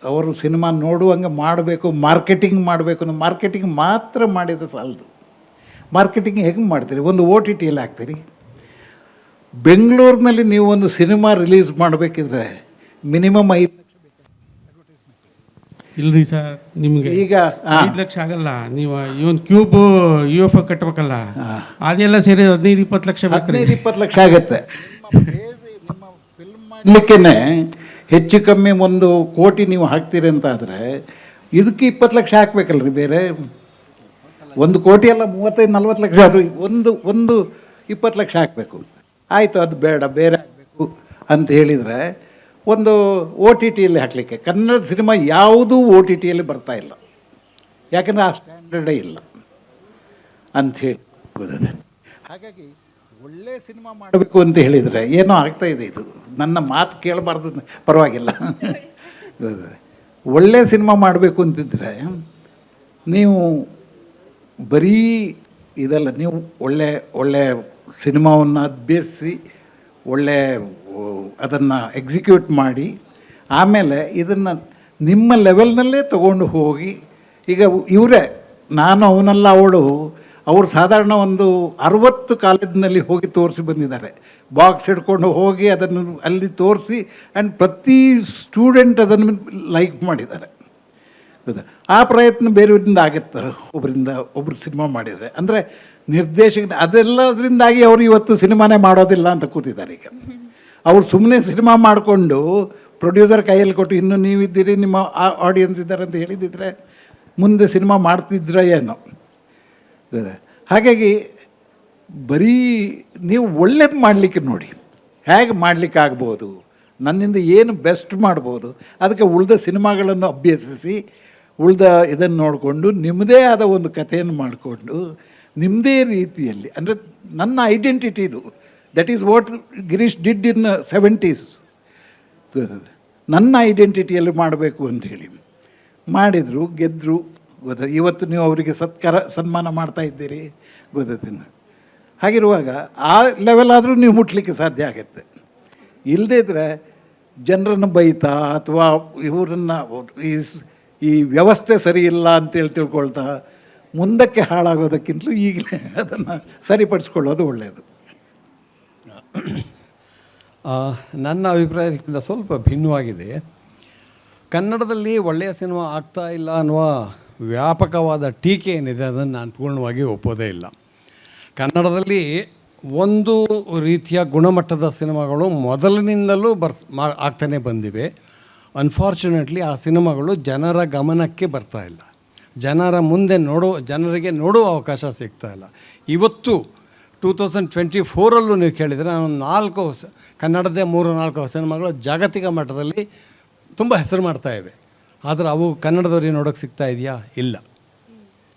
ಅವರು ಸಿನಿಮಾ ನೋಡುವಂಗೆ ಮಾಡಬೇಕು, ಮಾರ್ಕೆಟಿಂಗ್ ಮಾಡಬೇಕು ಅನ್ನೋ ಮಾರ್ಕೆಟಿಂಗ್ ಮಾತ್ರ ಮಾಡಿದರೆ ಸಾಲದು. ಮಾರ್ಕೆಟಿಂಗ್ ಹೆಂಗೆ ಮಾಡ್ತೀರಿ? ಒಂದು OTTಯಲ್ಲಿ ಹಾಕ್ತೀರಿ. ಬೆಂಗಳೂರಿನಲ್ಲಿ ನೀವು ಒಂದು ಸಿನಿಮಾ ರಿಲೀಸ್ ಮಾಡಬೇಕಿದ್ರೆ ಮಿನಿಮಮ್ 5 ಲಕ್ಷ ಇಲ್ರಿ ಸರ್, ನಿಮಗೆ ಈಗ 5 ಲಕ್ಷ ಆಗಲ್ಲ. ನೀವು ಇವನ್ ಕ್ಯೂಬ್ UFO ಕಟ್ಟಬೇಕಲ್ಲ, ಅದೆಲ್ಲ ಸೇರಿ 15-20 ಲಕ್ಷ ಬೇಕ್ರಿ. 15-20 ಲಕ್ಷ ಆಗುತ್ತೆ. ನಿಮ್ಮ ಫಿಲ್ಮ್ ಮಾಡಲಿಕ್ಕೇ ಹೆಚ್ಚು ಕಮ್ಮಿ 1 ಕೋಟಿ ನೀವು ಹಾಕ್ತೀರಿ ಅಂತ ಆದರೆ ಇದಕ್ಕೆ 20 ಲಕ್ಷ ಹಾಕ್ಬೇಕಲ್ರಿ. ಬೇರೆ 1 ಕೋಟಿ ಅಲ್ಲ, 35-40 ಲಕ್ಷ ಅದು ಒಂದು 20 ಲಕ್ಷ ಹಾಕಬೇಕು. ಆಯಿತು, ಅದು ಬೇಡ, ಬೇರೆ ಹಾಕಬೇಕು ಅಂತ ಹೇಳಿದರೆ ಒಂದು OTTಯಲ್ಲಿ ಹಾಕಲಿಕ್ಕೆ. ಕನ್ನಡ ಸಿನಿಮಾ ಯಾವುದೂ OTTಯಲ್ಲಿ ಬರ್ತಾ ಇಲ್ಲ, ಯಾಕಂದರೆ ಆ ಸ್ಟ್ಯಾಂಡರ್ಡೇ ಇಲ್ಲ ಅಂಥೇಳಿ. ಹಾಗಾಗಿ ಒಳ್ಳೆ ಸಿನಿಮಾ ಮಾಡಬೇಕು ಅಂತ ಹೇಳಿದರೆ ಏನೋ ಆಗ್ತಾಯಿದೆ. ಇದು ನನ್ನ ಮಾತು ಕೇಳಬಾರ್ದು, ಪರವಾಗಿಲ್ಲ. ಒಳ್ಳೆ ಸಿನಿಮಾ ಮಾಡಬೇಕು ಅಂತಿದ್ದರೆ ನೀವು ಬರೀ ಇದಲ್ಲ, ನೀವು ಒಳ್ಳೆ ಸಿನಿಮಾವನ್ನು ಅಭ್ಯಸಿಸಿ ಒಳ್ಳೆ ಅದನ್ನು ಎಕ್ಸಿಕ್ಯೂಟ್ ಮಾಡಿ ಆಮೇಲೆ ಇದನ್ನು ನಿಮ್ಮ ಲೆವೆಲ್ನಲ್ಲೇ ತಗೊಂಡು ಹೋಗಿ. ಈಗ ಇವರೇ, ನಾನು ಅವನಲ್ಲ ಅವಳು, ಅವರು ಸಾಧಾರಣ ಒಂದು 60 ಕಾಲೇಜಿನಲ್ಲಿ ಹೋಗಿ ತೋರಿಸಿ ಬಂದಿದ್ದಾರೆ. ಬಾಕ್ಸ್ ಹಿಡ್ಕೊಂಡು ಹೋಗಿ ಅದನ್ನು ಅಲ್ಲಿ ತೋರಿಸಿ ಆ್ಯಂಡ್ ಪ್ರತಿ ಸ್ಟೂಡೆಂಟ್ ಅದನ್ನು ಲೈಕ್ ಮಾಡಿದ್ದಾರೆ. ಹೌದಾ? ಆ ಪ್ರಯತ್ನ ಬೇರೆಯವರಿಂದ ಆಗುತ್ತೆ, ಒಬ್ಬರು ಸಿನಿಮಾ ಮಾಡಿದರೆ. ಅಂದರೆ ನಿರ್ದೇಶಕ ಅದೆಲ್ಲದರಿಂದಾಗಿ ಅವರು ಇವತ್ತು ಸಿನಿಮಾನೇ ಮಾಡೋದಿಲ್ಲ ಅಂತ ಕೂತಿದ್ದಾರೆ. ಈಗ ಅವ್ರು ಸುಮ್ಮನೆ ಸಿನಿಮಾ ಮಾಡಿಕೊಂಡು ಪ್ರೊಡ್ಯೂಸರ್ ಕೈಯಲ್ಲಿ ಕೊಟ್ಟು ಇನ್ನೂ ನೀವಿದ್ದೀರಿ, ನಿಮ್ಮ ಆಡಿಯನ್ಸ್ ಇದ್ದಾರೆ ಅಂತ ಹೇಳಿದಿದ್ರೆ ಮುಂದೆ ಸಿನಿಮಾ ಮಾಡ್ತಿದ್ರೆ ಏನೋ. ಹಾಗಾಗಿ ಬರೀ ನೀವು ಒಳ್ಳೇದು ಮಾಡಲಿಕ್ಕೆ ನೋಡಿ, ಹೇಗೆ ಮಾಡಲಿಕ್ಕೆ ಆಗ್ಬೋದು, ನನ್ನಿಂದ ಏನು ಬೆಸ್ಟ್ ಮಾಡ್ಬೋದು, ಅದಕ್ಕೆ ಉಳಿದ ಸಿನಿಮಾಗಳನ್ನು ಅಭ್ಯಸಿಸಿ ಉಳಿದ ಇದನ್ನು ನೋಡಿಕೊಂಡು ನಿಮ್ಮದೇ ಆದ ಒಂದು ಕಥೆಯನ್ನು ಮಾಡಿಕೊಂಡು ನಿಮ್ಮದೇ ರೀತಿಯಲ್ಲಿ, ಅಂದರೆ ನನ್ನ ಐಡೆಂಟಿಟಿ ಇದು. That is what Girish did in 70s. ನನ್ನ ಐಡೆಂಟಿಟಿಯಲ್ಲಿ ಮಾಡಬೇಕು ಅಂಥೇಳಿ ಮಾಡಿದರು, ಗೆದ್ದರು. ಇವತ್ತು ನೀವು ಅವರಿಗೆ ಸನ್ಮಾನ ಮಾಡ್ತಾ ಇದ್ದೀರಿ, ಗೊತ್ತಿನ. ಹಾಗಿರುವಾಗ ಆ ಲೆವೆಲ್ ಆದರೂ ನೀವು ಮುಟ್ಲಿಕ್ಕೆ ಸಾಧ್ಯ ಆಗುತ್ತೆ. ಇಲ್ಲದೇ ಇದ್ದರೆ ಜನರನ್ನು ಬೈತಾ ಅಥವಾ ಇವರನ್ನು ಈ ವ್ಯವಸ್ಥೆ ಸರಿ ಇಲ್ಲ ಅಂತೇಳಿ ತಿಳ್ಕೊಳ್ತಾ ಮುಂದಕ್ಕೆ ಹಾಳಾಗೋದಕ್ಕಿಂತಲೂ ಈಗಲೇ ಅದನ್ನು ಸರಿಪಡಿಸ್ಕೊಳ್ಳೋದು ಒಳ್ಳೆಯದು. ನನ್ನ ಅಭಿಪ್ರಾಯಕ್ಕಿಂತ ಸ್ವಲ್ಪ ಭಿನ್ನವಾಗಿದೆ. ಕನ್ನಡದಲ್ಲಿ ಒಳ್ಳೆಯ ಸಿನಿಮಾ ಆಗ್ತಾ ಇಲ್ಲ ಅನ್ನುವ ವ್ಯಾಪಕವಾದ ಟೀಕೆ ಏನಿದೆ ಅದನ್ನು ನಾನು ಪೂರ್ಣವಾಗಿ ಒಪ್ಪೋದೇ ಇಲ್ಲ. ಕನ್ನಡದಲ್ಲಿ ಒಂದು ರೀತಿಯ ಗುಣಮಟ್ಟದ ಸಿನಿಮಾಗಳು ಮೊದಲಿನಿಂದಲೂ ಆಗ್ತಾನೆ ಬಂದಿವೆ. ಅನ್ಫಾರ್ಚುನೇಟ್ಲಿ ಆ ಸಿನಿಮಾಗಳು ಜನರ ಗಮನಕ್ಕೆ ಬರ್ತಾ ಇಲ್ಲ, ಜನರಿಗೆ ನೋಡುವ ಅವಕಾಶ ಸಿಗ್ತಾ ಇಲ್ಲ. ಇವತ್ತು 2024 ನೀವು ಕೇಳಿದರೆ ನಾನು 4 ಕನ್ನಡದೇ 3-4 ಸಿನಿಮಾಗಳು ಜಾಗತಿಕ ಮಟ್ಟದಲ್ಲಿ ತುಂಬ ಹೆಸರು ಮಾಡ್ತಾಯಿವೆ. ಆದರೆ ಅವು ಕನ್ನಡದವ್ರಿಗೆ ನೋಡೋಕ್ಕೆ ಸಿಗ್ತಾ ಇದೆಯಾ? ಇಲ್ಲ.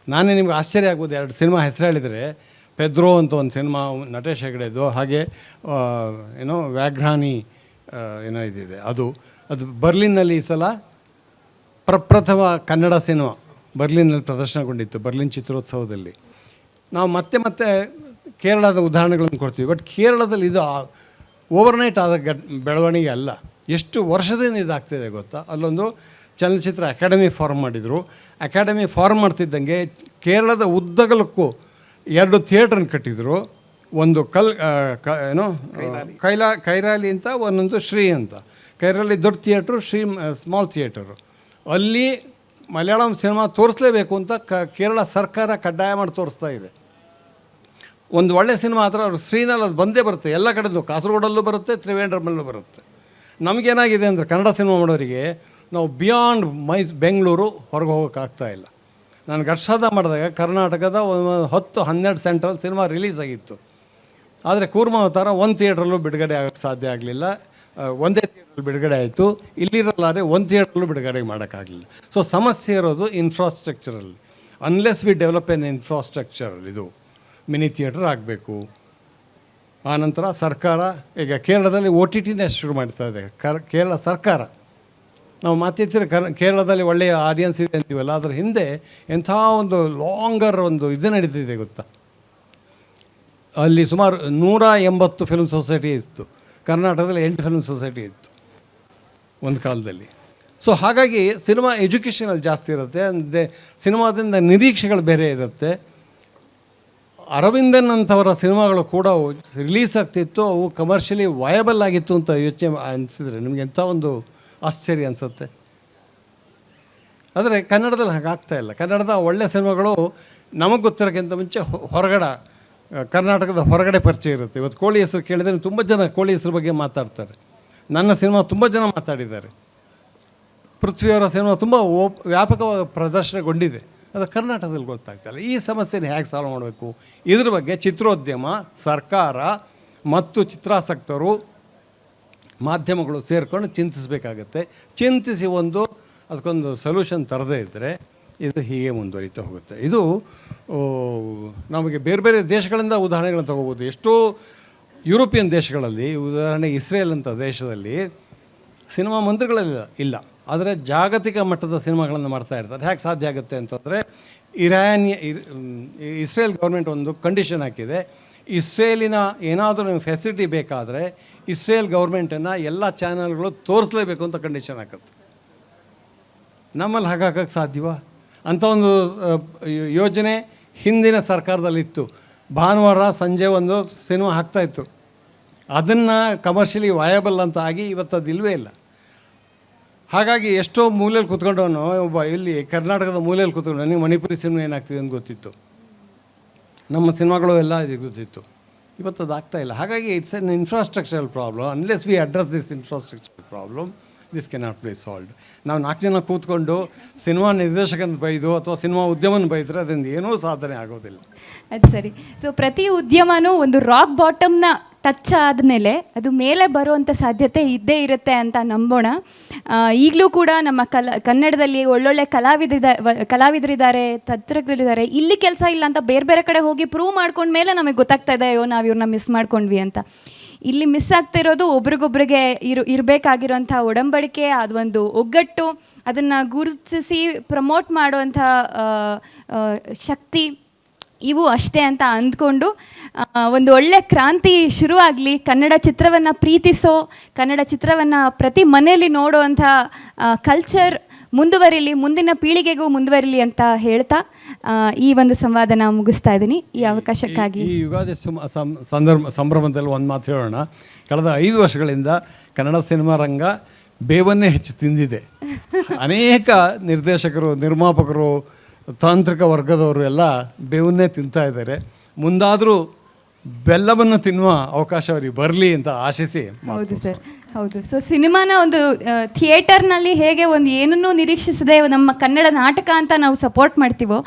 ನಾನೇ ನಿಮ್ಗೆ ಆಶ್ಚರ್ಯ ಆಗ್ಬೋದು. 2 ಸಿನಿಮಾ ಹೆಸರು ಹೇಳಿದರೆ, ಪೆದ್ರೋ ಅಂತ ಒಂದು ಸಿನಿಮಾ ನಟೇಶ್ ಹೆಗಡೆದು, ಹಾಗೆ ವ್ಯಾಘ್ರಾನಿ ಇದಿದೆ, ಅದು ಬರ್ಲಿನ್ನಲ್ಲಿ ಈ ಸಲ ಪ್ರಪ್ರಥಮ ಕನ್ನಡ ಸಿನಿಮಾ ಬರ್ಲಿನ್ನಲ್ಲಿ ಪ್ರದರ್ಶನಗೊಂಡಿತ್ತು, ಬರ್ಲಿನ್ ಚಿತ್ರೋತ್ಸವದಲ್ಲಿ. ನಾವು ಮತ್ತೆ ಕೇರಳದ ಉದಾಹರಣೆಗಳನ್ನು ಕೊಡ್ತೀವಿ. ಬಟ್ ಕೇರಳದಲ್ಲಿ ಇದು ಓವರ್ನೈಟ್ ಆದ ಬೆಳವಣಿಗೆ ಅಲ್ಲ, ಎಷ್ಟು ವರ್ಷದಿಂದ ಇದಾಗ್ತಿದೆ ಗೊತ್ತಾ. ಅಲ್ಲೊಂದು ಚಲನಚಿತ್ರ ಅಕಾಡೆಮಿ ಫಾರ್ಮ್ ಮಾಡಿದರು. ಅಕಾಡೆಮಿ ಫಾರ್ಮ್ ಮಾಡ್ತಿದ್ದಂಗೆ ಕೇರಳದ ಉದ್ದಗಲಕ್ಕೂ 2 ಥಿಯೇಟ್ರನ್ನು ಕಟ್ಟಿದರು. ಒಂದು ಕೈರಾಲಿ ಅಂತ, ಒಂದೊಂದು ಶ್ರೀ ಅಂತ. ಕೈರಾಲಿ ದೊಡ್ಡ ಥಿಯೇಟ್ರು, ಶ್ರೀ ಸ್ಮಾಲ್ ಥಿಯೇಟರು. ಅಲ್ಲಿ ಮಲಯಾಳಂ ಸಿನಿಮಾ ತೋರಿಸ್ಲೇಬೇಕು ಅಂತ ಕೇರಳ ಸರ್ಕಾರ ಕಡ್ಡಾಯ ಮಾಡಿ ತೋರಿಸ್ತಾ ಇದೆ. ಒಂದು ಒಳ್ಳೆಯ ಸಿನಿಮಾ ಆದರೆ ಅವರು ಶ್ರೀನಲ್ಲಿ ಅದು ಬಂದೇ ಬರುತ್ತೆ, ಎಲ್ಲ ಕಡೆದು, ಕಾಸರಗೋಡಲ್ಲೂ ಬರುತ್ತೆ, ತ್ರಿವೇಂದ್ರಮಲ್ಲೂ ಬರುತ್ತೆ. ನಮಗೇನಾಗಿದೆ ಅಂದರೆ ಕನ್ನಡ ಸಿನಿಮಾ ಮಾಡೋರಿಗೆ ನಾವು ಬಿಯಾಂಡ್ ಬೆಂಗಳೂರು ಹೊರಗೆ ಹೋಗೋಕ್ಕಾಗ್ತಾ ಇಲ್ಲ. ನಾನು ಗಡ್ಸಾದ ಮಾಡಿದಾಗ ಕರ್ನಾಟಕದ 10-12 ಸೆಂಟ್ರಲ್ಲಿ ಸಿನಿಮಾ ರಿಲೀಸ್ ಆಗಿತ್ತು. ಆದರೆ ಕೂರ್ಮಾವತಾರ 1 ಥಿಯೇಟ್ರಲ್ಲೂ ಬಿಡುಗಡೆ ಆಗೋಕ್ಕೆ ಸಾಧ್ಯ ಆಗಲಿಲ್ಲ. ಒಂದೇ ಥಿಯೇಟ್ರಲ್ಲಿ ಬಿಡುಗಡೆ ಆಯಿತು. ಇಲ್ಲಿರಲ್ಲಾರೆ 1 ಥಿಯೇಟ್ರಲ್ಲೂ ಬಿಡುಗಡೆ ಮಾಡೋಕ್ಕಾಗಲಿಲ್ಲ. ಸೊ ಸಮಸ್ಯೆ ಇರೋದು ಇನ್ಫ್ರಾಸ್ಟ್ರಕ್ಚರಲ್ಲಿ. Unless we develop an infrastructure, ಇದು ಮಿನಿ ಥಿಯೇಟರ್ ಆಗಬೇಕು. ಆನಂತರ ಸರ್ಕಾರ, ಈಗ ಕೇರಳದಲ್ಲಿ OTTನೇ ಶುರು ಮಾಡ್ತಾ ಇದೆ ಕೇರಳ ಸರ್ಕಾರ. ನಾವು ಮಾತಿರ್ತೀರ ಕೇರಳದಲ್ಲಿ ಒಳ್ಳೆಯ ಆಡಿಯನ್ಸ್ ಇದೆ ಅಂತೀವಲ್ಲ, ಅದರ ಹಿಂದೆ ಎಂಥ ಒಂದು ಲಾಂಗರ್ ಇದು ನಡೀತಿದೆ ಗೊತ್ತಾ. ಅಲ್ಲಿ ಸುಮಾರು 180 ಫಿಲ್ಮ್ ಸೊಸೈಟಿ ಇತ್ತು. ಕರ್ನಾಟಕದಲ್ಲಿ 8 ಫಿಲ್ಮ್ ಸೊಸೈಟಿ ಇತ್ತು. ಒಂದು ಕಾಲದಲ್ಲಿ. ಸೊ ಹಾಗಾಗಿ ಸಿನಿಮಾ ಎಜುಕೇಷನಲ್ಲಿ ಜಾಸ್ತಿ ಇರುತ್ತೆ, ಅಂದರೆ ಸಿನಿಮಾದಿಂದ ನಿರೀಕ್ಷೆಗಳು ಬೇರೆ ಇರುತ್ತೆ. ಅರವಿಂದನ್ ಅಂಥವರ ಸಿನಿಮಾಗಳು ಕೂಡ ರಿಲೀಸ್ ಆಗ್ತಿತ್ತು, ಅವು ಕಮರ್ಷಿಯಲಿ ವಯಬಲ್ ಆಗಿತ್ತು ಅಂತ ಯೋಚನೆ ಅನಿಸಿದರೆ ನಿಮಗೆ ಎಂಥ ಒಂದು ಆಶ್ಚರ್ಯ ಅನಿಸುತ್ತೆ. ಆದರೆ ಕನ್ನಡದಲ್ಲಿ ಹಾಗಾಗ್ತಾ ಇಲ್ಲ. ಕನ್ನಡದ ಒಳ್ಳೆಯ ಸಿನಿಮಾಗಳು ನಮಗೆ ಗೊತ್ತಿರೋಕ್ಕಿಂತ ಮುಂಚೆ ಹೊರಗಡೆ, ಕರ್ನಾಟಕದ ಹೊರಗಡೆ ಪರಿಚಯ ಇರುತ್ತೆ. ಇವತ್ತು ಕೋಳಿ ಹೆಸರು ಕೇಳಿದರೆ ತುಂಬ ಜನ ಕೋಳಿ ಹೆಸರು ಬಗ್ಗೆ ಮಾತಾಡ್ತಾರೆ. ನನ್ನ ಸಿನಿಮಾ ತುಂಬ ಜನ ಮಾತಾಡಿದ್ದಾರೆ. ಪೃಥ್ವಿಯವರ ಸಿನಿಮಾ ತುಂಬ ವ್ಯಾಪಕವಾಗಿ ಪ್ರದರ್ಶನಗೊಂಡಿದೆ, ಅದು ಕರ್ನಾಟಕದಲ್ಲಿ ಗೊತ್ತಾಗ್ತಾಯಿಲ್ಲ. ಈ ಸಮಸ್ಯೆನ ಹೇಗೆ ಸಾಲ್ವ್ ಮಾಡಬೇಕು, ಇದ್ರ ಬಗ್ಗೆ ಚಿತ್ರೋದ್ಯಮ, ಸರ್ಕಾರ ಮತ್ತು ಚಿತ್ರಾಸಕ್ತರು, ಮಾಧ್ಯಮಗಳು ಸೇರಿಕೊಂಡು ಚಿಂತಿಸಬೇಕಾಗತ್ತೆ. ಚಿಂತಿಸಿ ಅದಕ್ಕೊಂದು ಸೊಲ್ಯೂಷನ್ ತರದೇ ಇದ್ದರೆ ಇದು ಹೀಗೆ ಮುಂದುವರಿತಾ ಹೋಗುತ್ತೆ. ಇದು ನಮಗೆ ಬೇರೆ ಬೇರೆ ದೇಶಗಳಿಂದ ಉದಾಹರಣೆಗಳನ್ನು ತಗೋಬೋದು. ಎಷ್ಟೋ ಯುರೋಪಿಯನ್ ದೇಶಗಳಲ್ಲಿ, ಉದಾಹರಣೆಗೆ ಇಸ್ರೇಲ್ ಅಂತ ದೇಶದಲ್ಲಿ ಸಿನಿಮಾ ಮಂದಿರಗಳೆಲ್ಲ ಇಲ್ಲ, ಆದರೆ ಜಾಗತಿಕ ಮಟ್ಟದ ಸಿನಿಮಾಗಳನ್ನು ಮಾಡ್ತಾ ಇರ್ತಾರೆ. ಹೇಗೆ ಸಾಧ್ಯ ಆಗುತ್ತೆ ಅಂತಂದರೆ, ಇಸ್ರೇಲ್ ಗೌರ್ಮೆಂಟ್ ಒಂದು ಕಂಡೀಷನ್ ಹಾಕಿದೆ. ಇಸ್ರೇಲಿನ ಏನಾದರೂ ನಿಮ್ಗೆ ಫೆಸಿಲಿಟಿ ಬೇಕಾದರೆ ಇಸ್ರೇಲ್ ಗೌರ್ಮೆಂಟನ್ನು ಎಲ್ಲ ಚಾನಲ್ಗಳು ತೋರಿಸಲೇಬೇಕು ಅಂತ ಕಂಡೀಷನ್ ಹಾಕುತ್ತೆ. ನಮ್ಮಲ್ಲಿ ಹಾಗಾಕಕ್ಕೆ ಸಾಧ್ಯವಾ? ಅಂಥ ಒಂದು ಯೋಜನೆ ಹಿಂದಿನ ಸರ್ಕಾರದಲ್ಲಿತ್ತು. ಭಾನುವಾರ ಸಂಜೆ ಒಂದು ಸಿನಿಮಾ ಹಾಕ್ತಾಯಿತ್ತು. ಅದನ್ನು ಕಮರ್ಷಿಯಲಿ ವಯಬಲ್ ಅಂತ ಆಗಿ ಇವತ್ತು ಅದು ಇಲ್ಲವೇ ಇಲ್ಲ. ಹಾಗಾಗಿ ಎಷ್ಟೋ ಮೂಲೆಯಲ್ಲಿ ಕೂತ್ಕೊಂಡವನು ಒಬ್ಬ ಇಲ್ಲಿ ಕರ್ನಾಟಕದ ಮೂಲೆಯಲ್ಲಿ ಕೂತ್ಕೊಂಡು ನನಗೆ ಮಣಿಪುರಿ ಸಿನಿಮಾ ಏನಾಗ್ತಿದೆ ಅಂತ ಗೊತ್ತಿತ್ತು, ನಮ್ಮ ಸಿನಿಮಾಗಳು ಎಲ್ಲ ಇದಕ್ಕೆ ಗೊತ್ತಿತ್ತು. ಇವತ್ತು ಅದು ಆಗ್ತಾಯಿಲ್ಲ. ಹಾಗಾಗಿ it's an infrastructural problem. Unless we address this infrastructural problem, this cannot be solved. ನಾವು 4 ಜನ ಕೂತ್ಕೊಂಡು ಸಿನಿಮಾ ನಿರ್ದೇಶಕನ ಬೈದು ಅಥವಾ ಸಿನಿಮಾ ಉದ್ಯಮನ ಬೈದರೆ ಅದರಿಂದ ಏನೂ ಸಾಧನೆ ಆಗೋದಿಲ್ಲ. ಅದು ಸರಿ. ಸೊ ಪ್ರತಿ ಉದ್ಯಮನೂ ಒಂದು ರಾಕ್ ಬಾಟಮ್ನ ಟಚ್ ಆದಮೇಲೆ ಅದು ಮೇಲೆ ಬರುವಂಥ ಸಾಧ್ಯತೆ ಇದ್ದೇ ಇರುತ್ತೆ ಅಂತ ನಂಬೋಣ. ಈಗಲೂ ಕೂಡ ನಮ್ಮ ಕನ್ನಡದಲ್ಲಿ ಒಳ್ಳೊಳ್ಳೆ ಕಲಾವಿದರಿದ್ದಾರೆ, ತತ್ರಗಳಿದ್ದಾರೆ. ಇಲ್ಲಿ ಕೆಲಸ ಇಲ್ಲ ಅಂತ ಬೇರೆ ಬೇರೆ ಕಡೆ ಹೋಗಿ ಪ್ರೂವ್ ಮಾಡ್ಕೊಂಡ್ಮೇಲೆ ನಮಗೆ ಗೊತ್ತಾಗ್ತಾ ಇದೆ, ಅಯ್ಯೋ ನಾವು ಇವ್ರನ್ನ ಮಿಸ್ ಮಾಡ್ಕೊಂಡ್ವಿ ಅಂತ. ಇಲ್ಲಿ ಮಿಸ್ ಆಗ್ತಿರೋದು ಒಬ್ರಿಗೊಬ್ರಿಗೆ ಇರಬೇಕಾಗಿರೋಂಥ ಒಡಂಬಡಿಕೆ, ಅದೊಂದು ಒಗ್ಗಟ್ಟು, ಅದನ್ನು ಗುರುತಿಸಿ ಪ್ರಮೋಟ್ ಮಾಡುವಂಥ ಶಕ್ತಿ, ಇವು ಅಷ್ಟೇ ಅಂತ ಅಂದ್ಕೊಂಡು ಒಂದು ಒಳ್ಳೆ ಕ್ರಾಂತಿ ಶುರುವಾಗಲಿ. ಕನ್ನಡ ಚಿತ್ರವನ್ನು ಪ್ರೀತಿಸೋ, ಕನ್ನಡ ಚಿತ್ರವನ್ನು ಪ್ರತಿ ಮನೆಯಲ್ಲಿ ನೋಡೋವಂಥ ಕಲ್ಚರ್ ಮುಂದುವರಿಲಿ, ಮುಂದಿನ ಪೀಳಿಗೆಗೂ ಮುಂದುವರಿಲಿ ಅಂತ ಹೇಳ್ತಾ ಈ ಒಂದು ಸಂವಾದನ ಮುಗಿಸ್ತಾ ಇದ್ದೀನಿ. ಈ ಅವಕಾಶಕ್ಕಾಗಿ ಈ ಯುಗಾದಿ ಸಂಭ್ರಮದಲ್ಲಿ ಒಂದು ಮಾತು ಹೇಳೋಣ. ಕಳೆದ 5 ವರ್ಷಗಳಿಂದ ಕನ್ನಡ ಸಿನಿಮಾ ರಂಗ ಬೇವನ್ನೇ ಹೆಚ್ಚು ತಿಂದಿದೆ. ಅನೇಕ ನಿರ್ದೇಶಕರು, ನಿರ್ಮಾಪಕರು, ತಾಂತ್ರಿಕ ವರ್ಗದವರು ಎಲ್ಲ ಬೇವನ್ನೇ ತಿಂತಾ ಇದ್ದಾರೆ. ಮುಂದಾದರೂ ಬೆಲ್ಲವನ್ನು ತಿನ್ನುವ ಅವಕಾಶ ಅವರಿಗೆ ಬರಲಿ ಅಂತ ಆಶಿಸಿ. ಹೌದು ಸರ್, ಹೌದು. ಸೊ ಸಿನಿಮಾನ ಒಂದು ಥಿಯೇಟರ್ನಲ್ಲಿ ಹೇಗೆ ಒಂದು ಏನನ್ನೂ ನಿರೀಕ್ಷಿಸದೆ ನಮ್ಮ ಕನ್ನಡ ನಾಟಕ ಅಂತ ನಾವು ಸಪೋರ್ಟ್ ಮಾಡ್ತೀವೋ,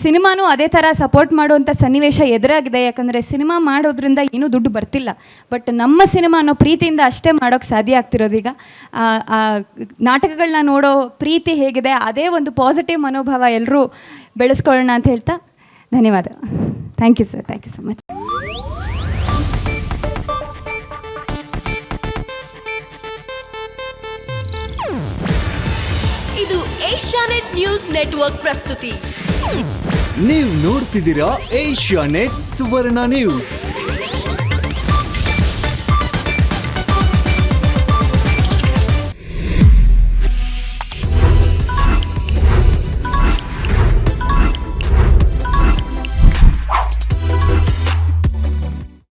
ಸಿನಿಮಾನೂ ಅದೇ ಥರ ಸಪೋರ್ಟ್ ಮಾಡುವಂಥ ಸನ್ನಿವೇಶ ಎದುರಾಗಿದೆ. ಯಾಕಂದರೆ ಸಿನಿಮಾ ಮಾಡೋದ್ರಿಂದ ಏನೂ ದುಡ್ಡು ಬರ್ತಿಲ್ಲ, ಬಟ್ ನಮ್ಮ ಸಿನಿಮಾ ಅನ್ನೋ ಪ್ರೀತಿಯಿಂದ ಅಷ್ಟೇ ಮಾಡೋಕ್ಕೆ ಸಾಧ್ಯ ಆಗ್ತಿರೋದು. ಈಗ ನಾಟಕಗಳನ್ನ ನೋಡೋ ಪ್ರೀತಿ ಹೇಗಿದೆ, ಅದೇ ಒಂದು ಪಾಸಿಟಿವ್ ಮನೋಭಾವ ಎಲ್ಲರೂ ಬೆಳೆಸ್ಕೊಳ್ಳೋಣ ಅಂತ ಹೇಳ್ತಾ ಧನ್ಯವಾದ. Thank you sir, thank you so much. ಇದು ಏಷ್ಯಾನೆಟ್ ನ್ಯೂಸ್ ನೆಟ್ವರ್ಕ್ ಪ್ರಸ್ತುತಿ. ನೀವು ನೋಡ್ತಿದ್ದೀರಾ ಏಷ್ಯಾನೆಟ್ ಸುವರ್ಣ ನ್ಯೂಸ್.